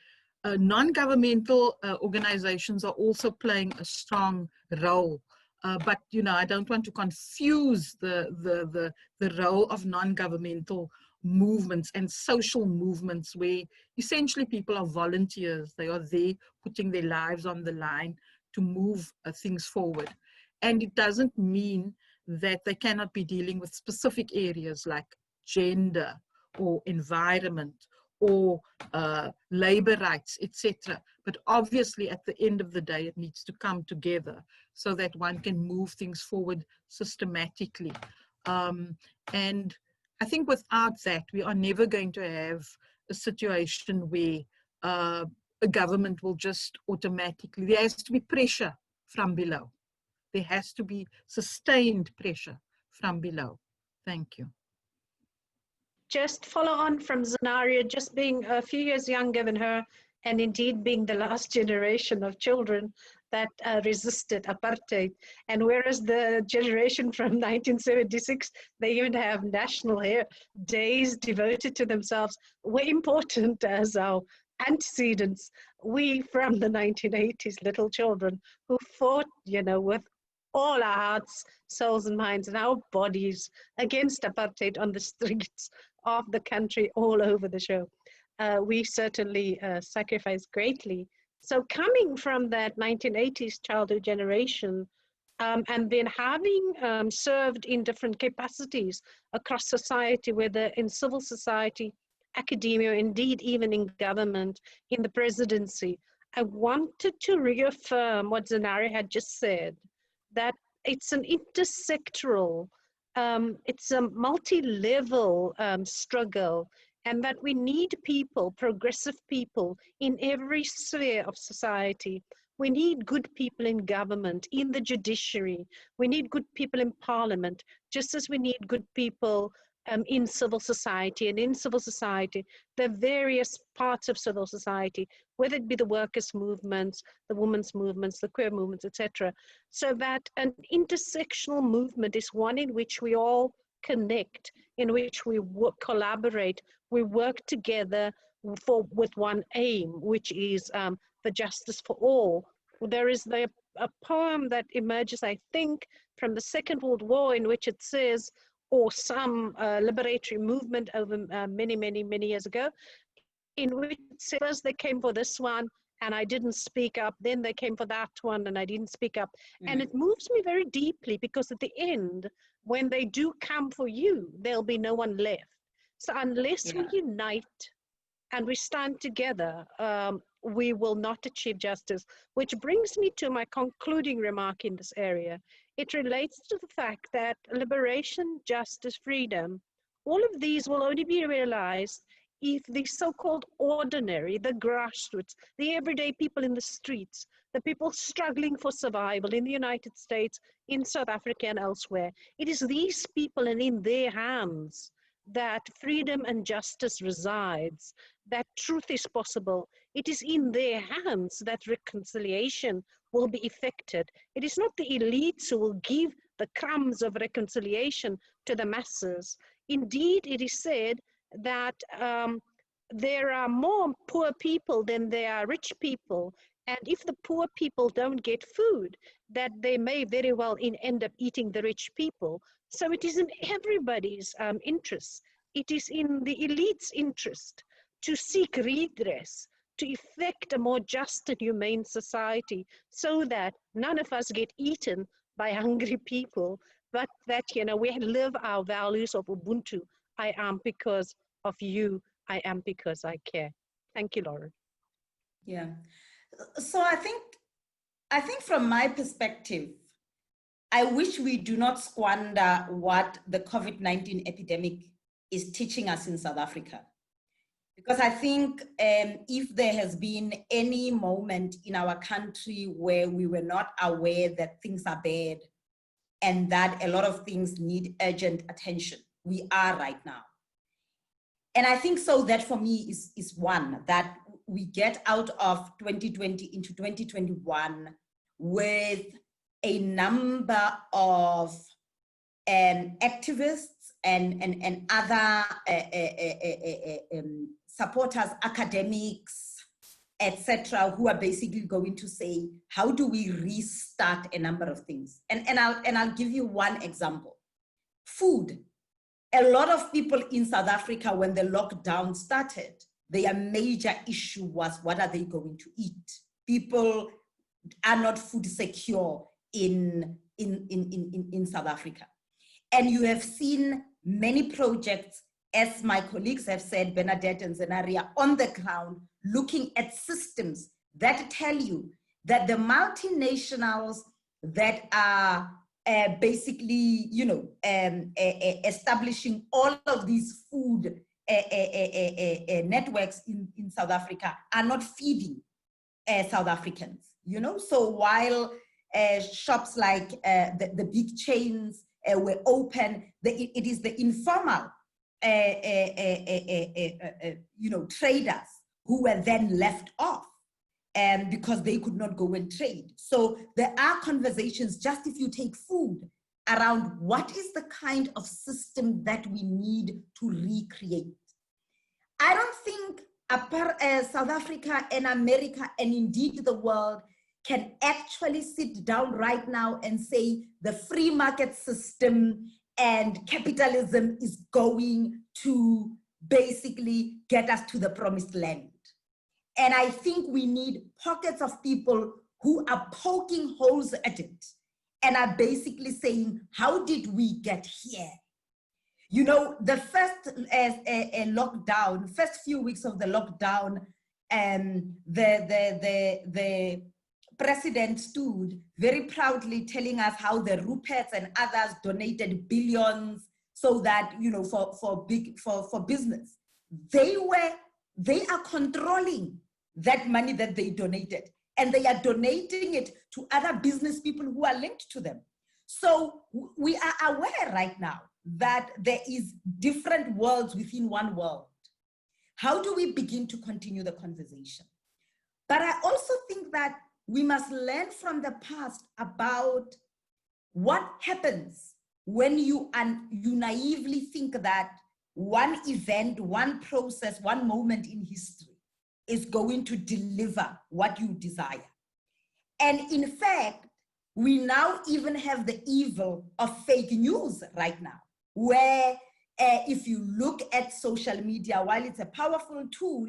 Non-governmental organizations are also playing a strong role. But you know, I don't want to confuse the role of non-governmental movements and social movements where essentially people are volunteers. They are there putting their lives on the line to move things forward. And it doesn't mean that they cannot be dealing with specific areas like gender or environment or labor rights, etc. But obviously at the end of the day, it needs to come together so that one can move things forward systematically. And I think without that, we are never going to have a situation where a government will just automatically, there has to be pressure from below. There has to be sustained pressure from below. Thank you. Just follow on from Zenaria, just being a few years younger than her, and indeed being the last generation of children that resisted apartheid. And whereas the generation from 1976, they even have national days devoted to themselves, were important as our antecedents. We from the 1980s, little children who fought, you know, with all our hearts, souls and minds and our bodies against apartheid on the streets of the country all over the show. We certainly sacrificed greatly. So coming from that 1980s childhood generation, and then having served in different capacities across society, whether in civil society, academia, indeed even in government, in the presidency, I wanted to reaffirm what Zenaria had just said, that it's an intersectoral, it's a multi-level struggle, and that we need people, progressive people, in every sphere of society. We need good people in government, in the judiciary. We need good people in parliament, just as we need good people in civil society. And in civil society, the various parts of civil society, whether it be the workers' movements, the women's movements, the queer movements, etc. So that an intersectional movement is one in which we all connect, in which we collaborate, we work together with one aim, which is the justice for all. There is a poem that emerges, I think, from the Second World War, in which it says, or some liberatory movement over many years ago, in which it says first they came for this one and I didn't speak up, then they came for that one and I didn't speak up. And it moves me very deeply, because at the end, when they do come for you, there'll be no one left. So unless we unite and we stand together, we will not achieve justice. Which brings me to my concluding remark in this area. It relates to the fact that liberation, justice, freedom, all of these will only be realized if the so-called ordinary, the grassroots, the everyday people in the streets, the people struggling for survival in the United States, in South Africa and elsewhere, it is these people and in their hands that freedom and justice resides, that truth is possible. It is in their hands that reconciliation will be effected. It is not the elites who will give the crumbs of reconciliation to the masses. Indeed, it is said that there are more poor people than there are rich people. And if the poor people don't get food, that they may very well end up eating the rich people. So it is in everybody's interest. It is in the elite's interest to seek redress, to effect a more just and humane society, so that none of us get eaten by hungry people, but that, you know, we live our values of Ubuntu. I am because of you. I am because I care. Thank you, Lauren. Yeah. So I think from my perspective, I wish we do not squander what the COVID-19 epidemic is teaching us in South Africa. Because I think if there has been any moment in our country where we were not aware that things are bad and that a lot of things need urgent attention, we are right now. And I think so that for me is one, that we get out of 2020 into 2021 with a number of activists and other supporters, academics, etc., who are basically going to say, how do we restart a number of things? And I'll give you one example. Food. A lot of people in South Africa, when the lockdown started, their major issue was, what are they going to eat? People are not food secure in South Africa. And you have seen many projects, as my colleagues have said, Bernadette and Zenaria, on the ground, looking at systems that tell you that the multinationals that are basically, you know, establishing all of these food networks in South Africa are not feeding South Africans, you know? So while shops like the big chains were open, it is the informal, you know, traders who were then left off because they could not go and trade. So there are conversations, just if you take food, around what is the kind of system that we need to recreate. I don't think South Africa and America and indeed the world can actually sit down right now and say the free market system and capitalism is going to basically get us to the promised land. And I think we need pockets of people who are poking holes at it and are basically saying, how did we get here? You know, the first lockdown, first few weeks of the lockdown, the president stood very proudly telling us how the Ruperts and others donated billions so that, you know, for business. They are controlling that money that they donated, and they are donating it to other business people who are linked to them. So we are aware right now that there is different worlds within one world. How do we begin to continue the conversation? But I also think that we must learn from the past about what happens when you naively think that one event, one process, one moment in history is going to deliver what you desire. And in fact, we now even have the evil of fake news right now, where if you look at social media, while it's a powerful tool,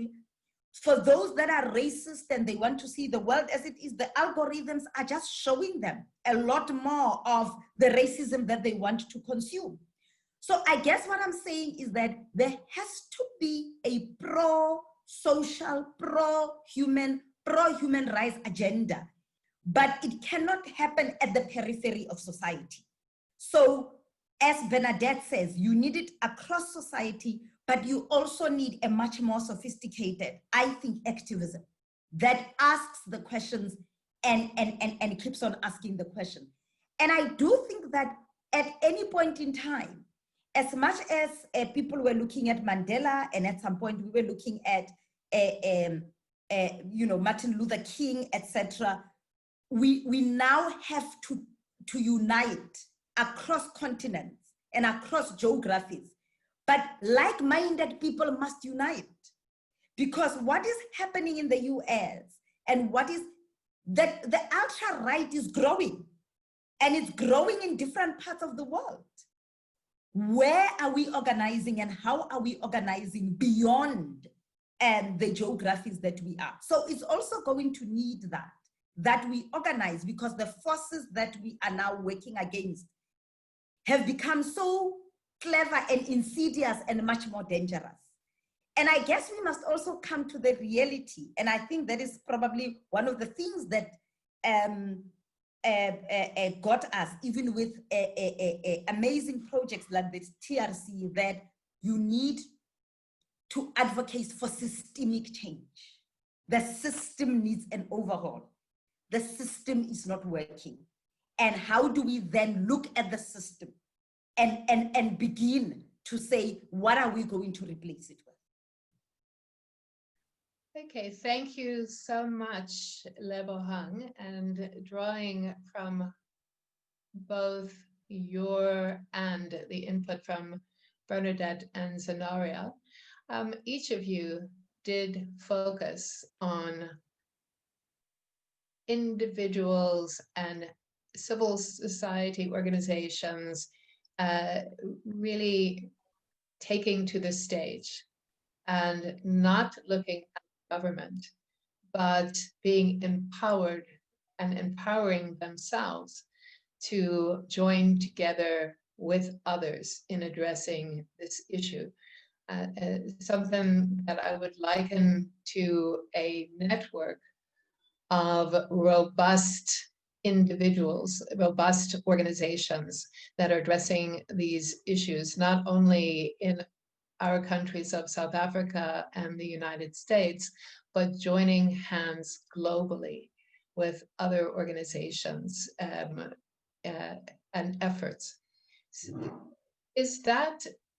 for those that are racist and they want to see the world as it is, the algorithms are just showing them a lot more of the racism that they want to consume. So I guess what I'm saying is that there has to be a pro-social, pro-human rights agenda, but it cannot happen at the periphery of society. So as Bernadette says, you need it across society, but you also need a much more sophisticated, I think, activism that asks the questions and keeps on asking the question. And I do think that at any point in time, as much as people were looking at Mandela, and at some point we were looking at, you know, Martin Luther King, etc., we now have to unite across continents and across geographies. But like-minded people must unite, because what is happening in the US and what is that the ultra-right is growing, and it's growing in different parts of the world. Where are we organizing, and how are we organizing beyond the geographies that we are? So it's also going to need that we organize, because the forces that we are now working against have become so clever and insidious and much more dangerous. And I guess we must also come to the reality. And I think that is probably one of the things that got us, even with amazing projects like this TRC, that you need to advocate for systemic change. The system needs an overhaul. The system is not working. And how do we then look at the system and begin to say, what are we going to replace it with? Okay, thank you so much, Lebohang, and drawing from both your and the input from Bernadette and Zanaria, each of you did focus on individuals and civil society organizations really taking to the stage and not looking at government, but being empowered and empowering themselves to join together with others in addressing this issue. Something that I would liken to a network of robust individuals, robust organizations that are addressing these issues, not only in our countries of South Africa and the United States, but joining hands globally with other organizations and efforts.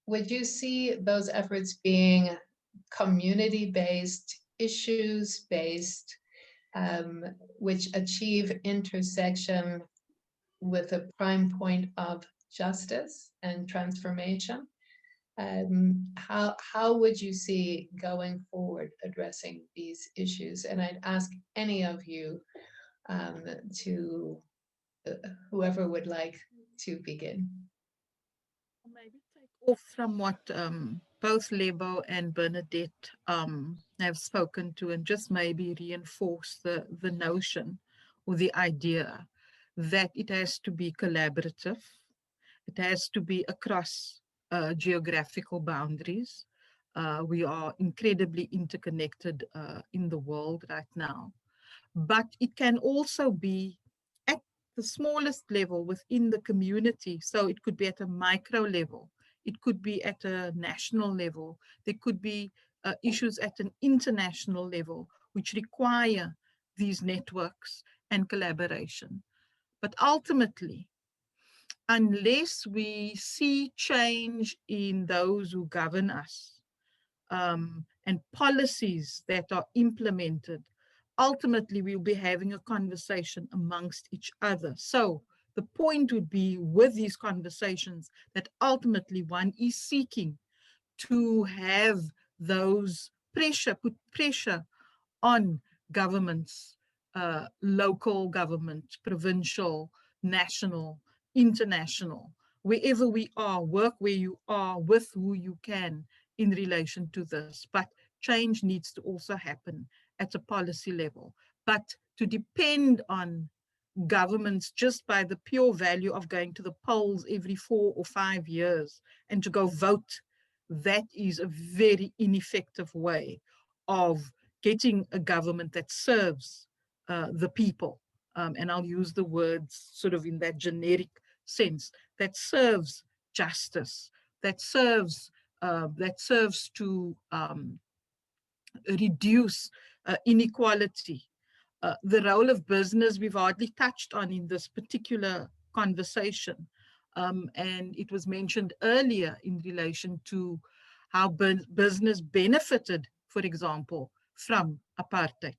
Would you see those efforts being community-based, issues-based, which achieve intersection with a prime point of justice and transformation? How would you see going forward addressing these issues? And I'd ask any of you whoever would like to begin. Maybe take off from what both Lebo and Bernadette have spoken to, and just maybe reinforce the notion or the idea that it has to be collaborative. It has to be across geographical boundaries. We are incredibly interconnected in the world right now. But it can also be at the smallest level within the community. So it could be at a micro level. It could be at a national level. There could be issues at an international level, which require these networks and collaboration. But ultimately, unless we see change in those who govern us and policies that are implemented, ultimately we'll be having a conversation amongst each other. So the point would be with these conversations that ultimately one is seeking to have those put pressure on governments, local government, provincial, national, international, wherever we are, work where you are, with who you can in relation to this. But change needs to also happen at a policy level. But to depend on governments just by the pure value of going to the polls every 4 or 5 years and to go vote, that is a very ineffective way of getting a government that serves the people. And I'll use the words sort of in that generic sense, that serves justice, that serves to reduce inequality. The role of business we've hardly touched on in this particular conversation. And it was mentioned earlier in relation to how business benefited, for example, from apartheid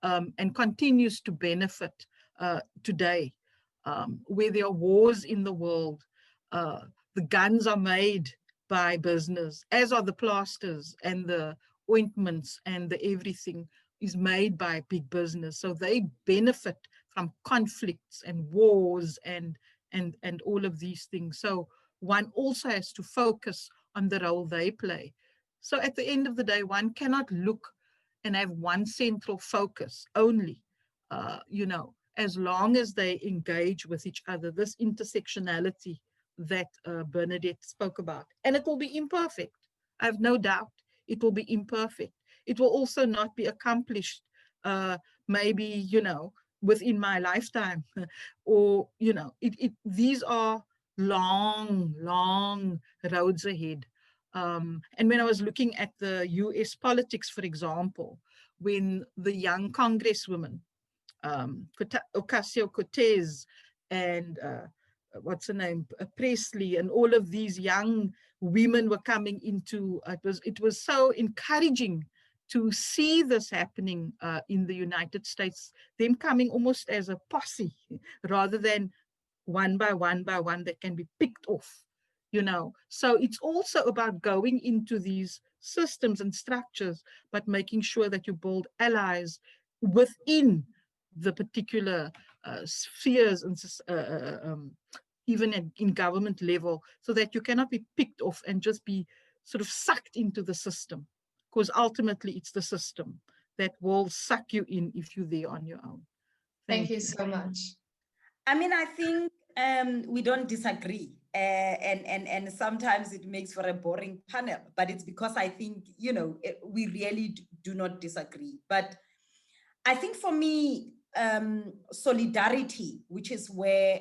and continues to benefit today. Where there are wars in the world, the guns are made by business, as are the plasters and the ointments, and the everything is made by big business. So they benefit from conflicts and wars and all of these things. So one also has to focus on the role they play. So at the end of the day, one cannot look and have one central focus only, as long as they engage with each other, this intersectionality that Bernadette spoke about. And it will be imperfect. I have no doubt it will be imperfect. It will also not be accomplished, maybe, within my lifetime, or, these are long, long roads ahead. And when I was looking at the US politics, for example, when the young congresswomen, Ocasio-Cortez and what's her name, Presley, and all of these young women were coming into, it was so encouraging to see this happening in the United States, them coming almost as a posse rather than one by one that can be picked off, you know. So it's also about going into these systems and structures, but making sure that you build allies within the particular spheres and even in government level, so that you cannot be picked off and just be sort of sucked into the system, because ultimately it's the system that will suck you in if you're there on your own. Thank you so much. I mean, I think we don't disagree, and sometimes it makes for a boring panel, but it's because I think, you know, we really do not disagree. But I think for me, solidarity, which is where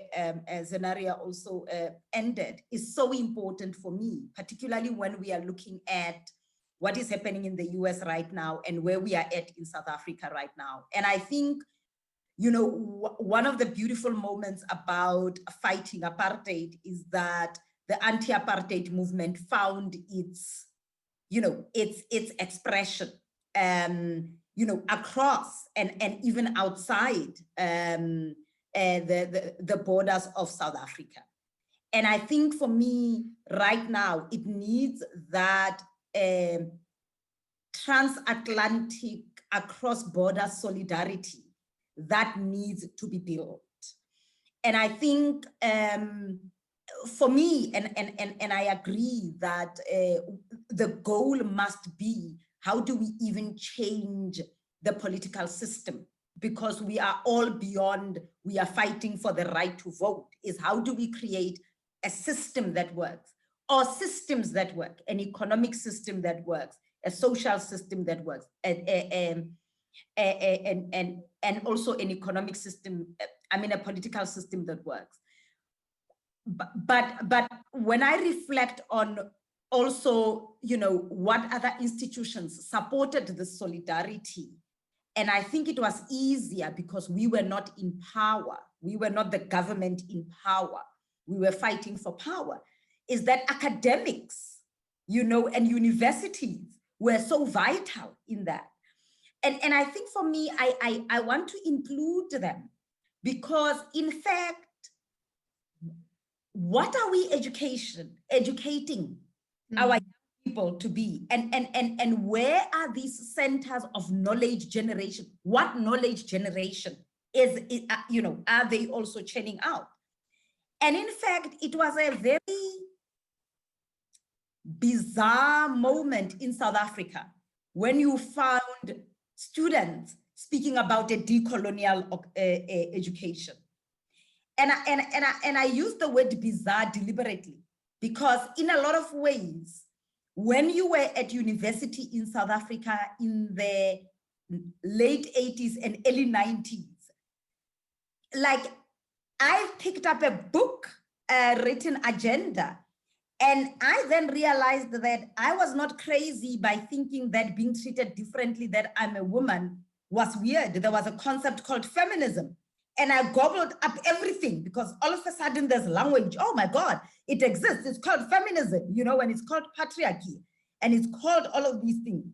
Zenaria also ended, is so important for me, particularly when we are looking at what is happening in the US right now and where we are at in South Africa right now. And I think, you know, one of the beautiful moments about fighting apartheid is that the anti-apartheid movement found its, you know, its expression, you know, across and even outside the borders of South Africa. And I think for me right now, it needs that transatlantic, across-border solidarity that needs to be built. And I think for me, and I agree that the goal must be, how do we even change the political system? Because we are all beyond, we are fighting for the right to vote, is how do we create a system that works, or systems that work, an economic system that works, a social system that works, and also an economic system, I mean, a political system that works. But when I reflect on also, you know, what other institutions supported the solidarity, and I think it was easier because we were not in power, we were not the government in power, we were fighting for power, is that academics, you know, and universities were so vital in that. And I think for me, I want to include them because in fact, what are we educating our young people to be? And where are these centers of knowledge generation? What knowledge generation is you know, are they also churning out? And in fact, it was a very bizarre moment in South Africa when you found students speaking about a decolonial education. And I use the word bizarre deliberately because in a lot of ways, when you were at university in South Africa in the late 80s and early 90s, like I picked up a book, written agenda, and I then realized that I was not crazy by thinking that being treated differently, that I'm a woman, was weird. There was a concept called feminism. And I gobbled up everything because all of a sudden there's language. Oh my God, it exists. It's called feminism, you know, and it's called patriarchy, and it's called all of these things.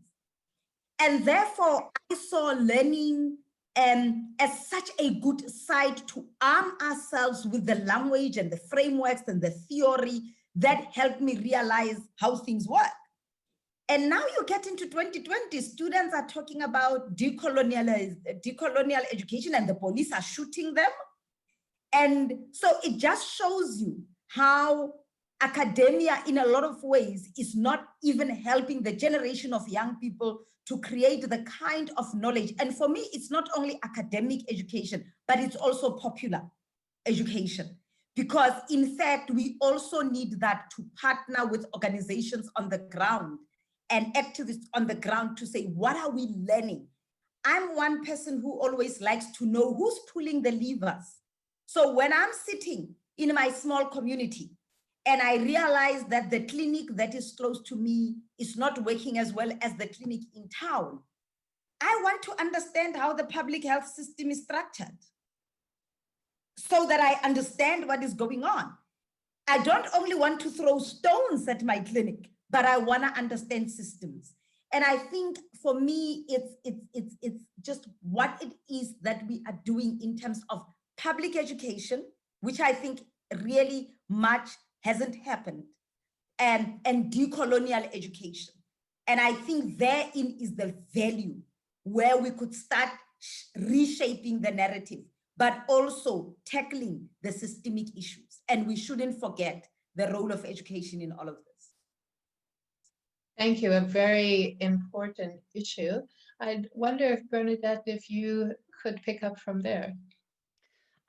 And therefore, I saw learning as such a good side to arm ourselves with the language and the frameworks and the theory that helped me realize how things work. And now you get into 2020, students are talking about decolonial education and the police are shooting them. And so it just shows you how academia in a lot of ways is not even helping the generation of young people to create the kind of knowledge. And for me, it's not only academic education, but it's also popular education. Because in fact, we also need that to partner with organizations on the ground and activists on the ground to say, what are we learning? I'm one person who always likes to know who's pulling the levers. So when I'm sitting in my small community and I realized that the clinic that is close to me is not working as well as the clinic in town, I want to understand how the public health system is structured so that I understand what is going on. I don't only want to throw stones at my clinic, but I want to understand systems. And I think for me, it's just what it is that we are doing in terms of public education, which I think really much hasn't happened, and decolonial education. And I think therein is the value where we could start reshaping the narrative, but also tackling the systemic issues. And we shouldn't forget the role of education in all of this. Thank you. A very important issue. I wonder if Bernadette, if you could pick up from there.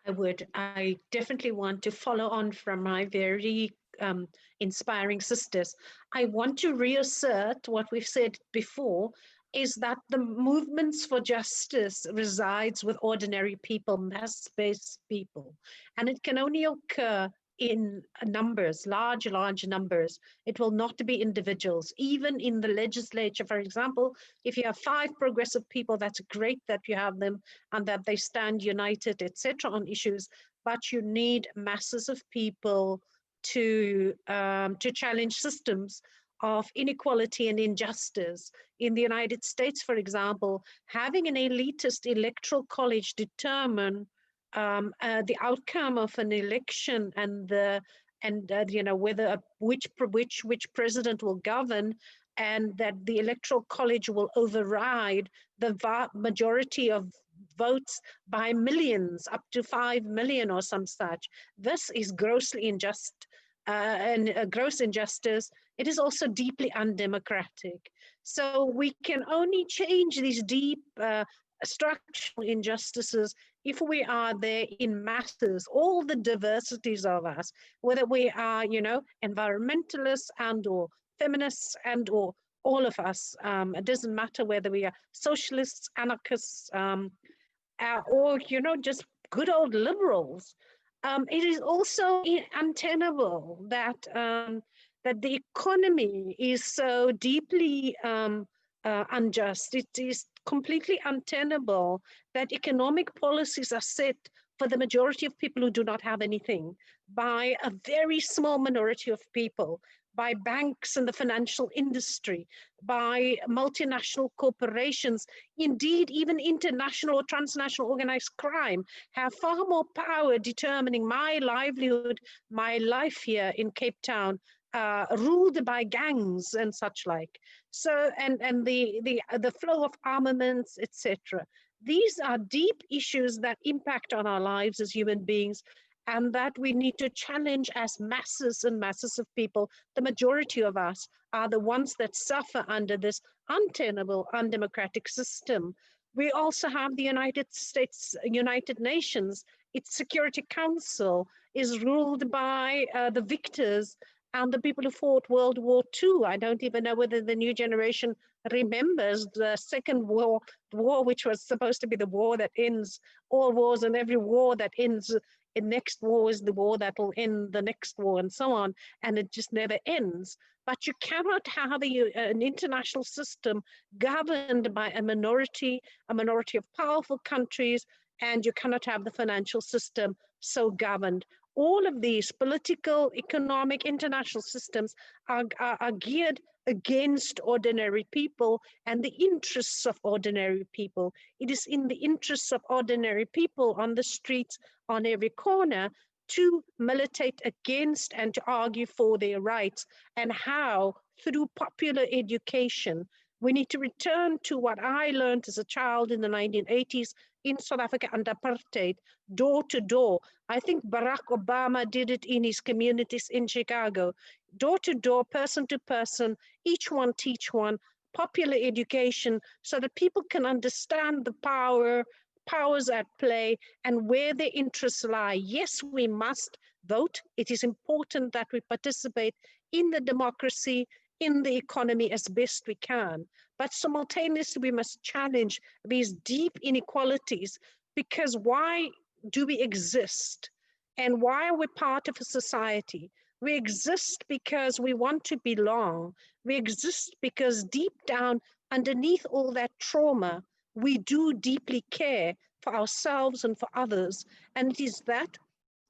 I would. I definitely want to follow on from my very inspiring sisters. I want to reassert what we've said before, is that the movements for justice resides with ordinary people, mass-based people, and it can only occur in numbers, large numbers. It will not be individuals. Even in the legislature, for example, if you have 5 progressive people, that's great that you have them and that they stand united, etc., on issues, but you need masses of people to challenge systems of inequality and injustice. In the United States, for example, having an elitist electoral college determine the outcome of an election and you know, whether which president will govern, and that the electoral college will override the majority of votes by millions, up to 5 million or some such. This is grossly unjust and a gross injustice. It is also deeply undemocratic. So we can only change these deep structural injustices if we are there in masses, all the diversities of us, whether we are, you know, environmentalists and or feminists and or all of us. It doesn't matter whether we are socialists, anarchists, or, you know, just good old liberals. It is also untenable that that the economy is so deeply unjust. It is completely untenable that economic policies are set for the majority of people who do not have anything by a very small minority of people, by banks and the financial industry, by multinational corporations, indeed even international or transnational organized crime have far more power determining my livelihood, my life here in Cape Town, ruled by gangs and such like. So, and the flow of armaments, etc. These are deep issues that impact on our lives as human beings, and that we need to challenge as masses and masses of people. The majority of us are the ones that suffer under this untenable, undemocratic system. We also have the United States, United Nations, its Security Council is ruled by the victors and the people who fought World War II. I don't even know whether the new generation remembers the Second War, which was supposed to be the war that ends all wars, and every war that ends in next war is the war that will end the next war, and so on, and it just never ends. But you cannot have an international system governed by a minority of powerful countries, and you cannot have the financial system so governed. All of these political, economic, international systems are geared against ordinary people and the interests of ordinary people. It is in the interests of ordinary people on the streets, on every corner, to militate against and to argue for their rights. And how? Through popular education. We need to return to what I learned as a child in the 1980s in South Africa under apartheid, door to door. I think Barack Obama did it in his communities in Chicago. Door to door, person to person, each one teach one, popular education, so that people can understand the powers at play and where their interests lie. Yes, we must vote. It is important that we participate in the democracy, in the economy as best we can. But simultaneously, we must challenge these deep inequalities, because why do we exist? And why are we part of a society? We exist because we want to belong. We exist because deep down, underneath all that trauma, we do deeply care for ourselves and for others. And it is that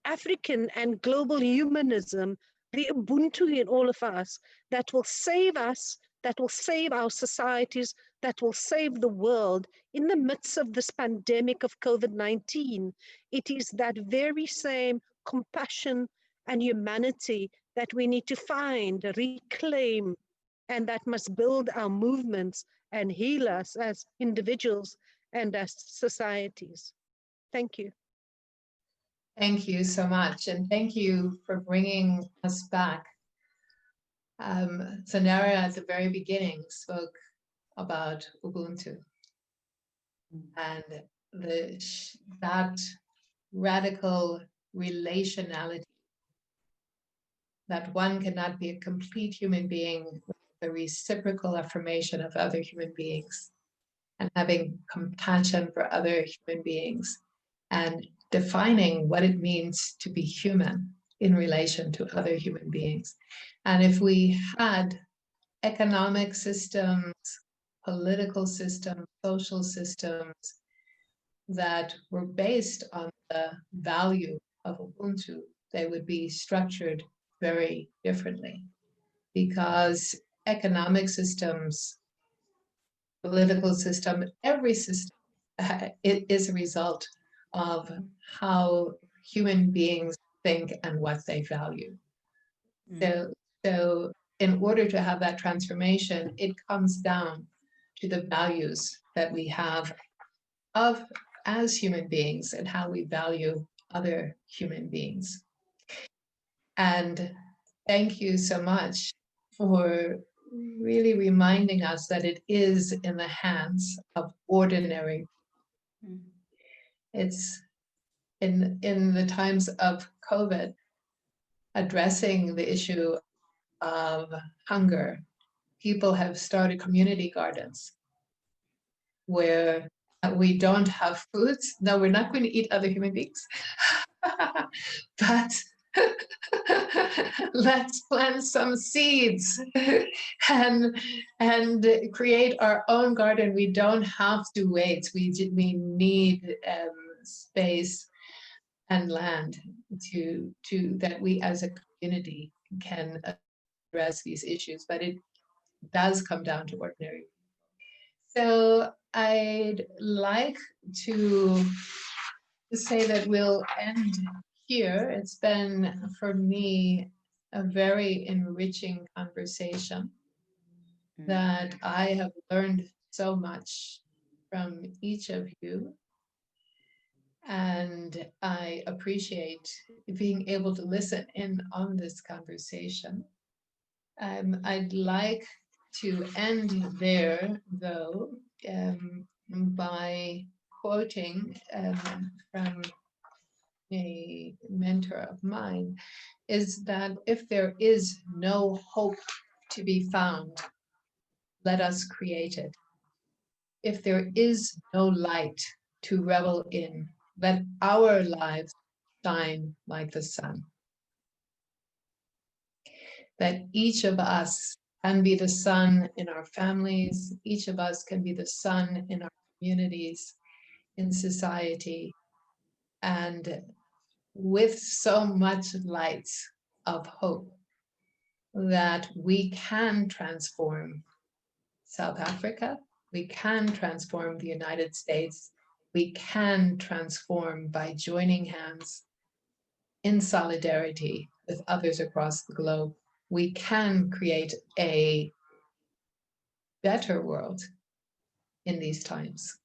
African and global humanism, the Ubuntu in all of us, that will save us, that will save our societies, that will save the world in the midst of this pandemic of COVID-19. It is that very same compassion and humanity that we need to find, reclaim, and that must build our movements and heal us as individuals and as societies. Thank you. Thank you so much, and thank you for bringing us back. Zanera at the very beginning spoke about Ubuntu and that radical relationality, that one cannot be a complete human being with the reciprocal affirmation of other human beings and having compassion for other human beings and defining what it means to be human in relation to other human beings. And if we had economic systems, political systems, social systems that were based on the value of Ubuntu, they would be structured very differently, because economic systems, political system, every system, it is a result of how human beings think and what they value. So in order to have that transformation, it comes down to the values that we have as human beings and how we value other human beings. And thank you so much for really reminding us that it is in the hands of ordinary. It's in the times of COVID, addressing the issue of hunger, people have started community gardens where we don't have foods. No, we're not going to eat other human beings, but let's plant some seeds and create our own garden. We don't have to wait. We need space and land to that we as a community can address these issues, but it does come down to ordinary. So I'd like to say that we'll end here. It's been, for me, a very enriching conversation that I have learned so much from each of you. And I appreciate being able to listen in on this conversation. I'd like to end there, though, by quoting from a mentor of mine, is that if there is no hope to be found, let us create it. If there is no light to revel in, let our lives shine like the sun. That each of us can be the sun in our families, each of us can be the sun in our communities, in society, and with so much light of hope that we can transform South Africa, we can transform the United States, we can transform by joining hands in solidarity with others across the globe. We can create a better world in these times.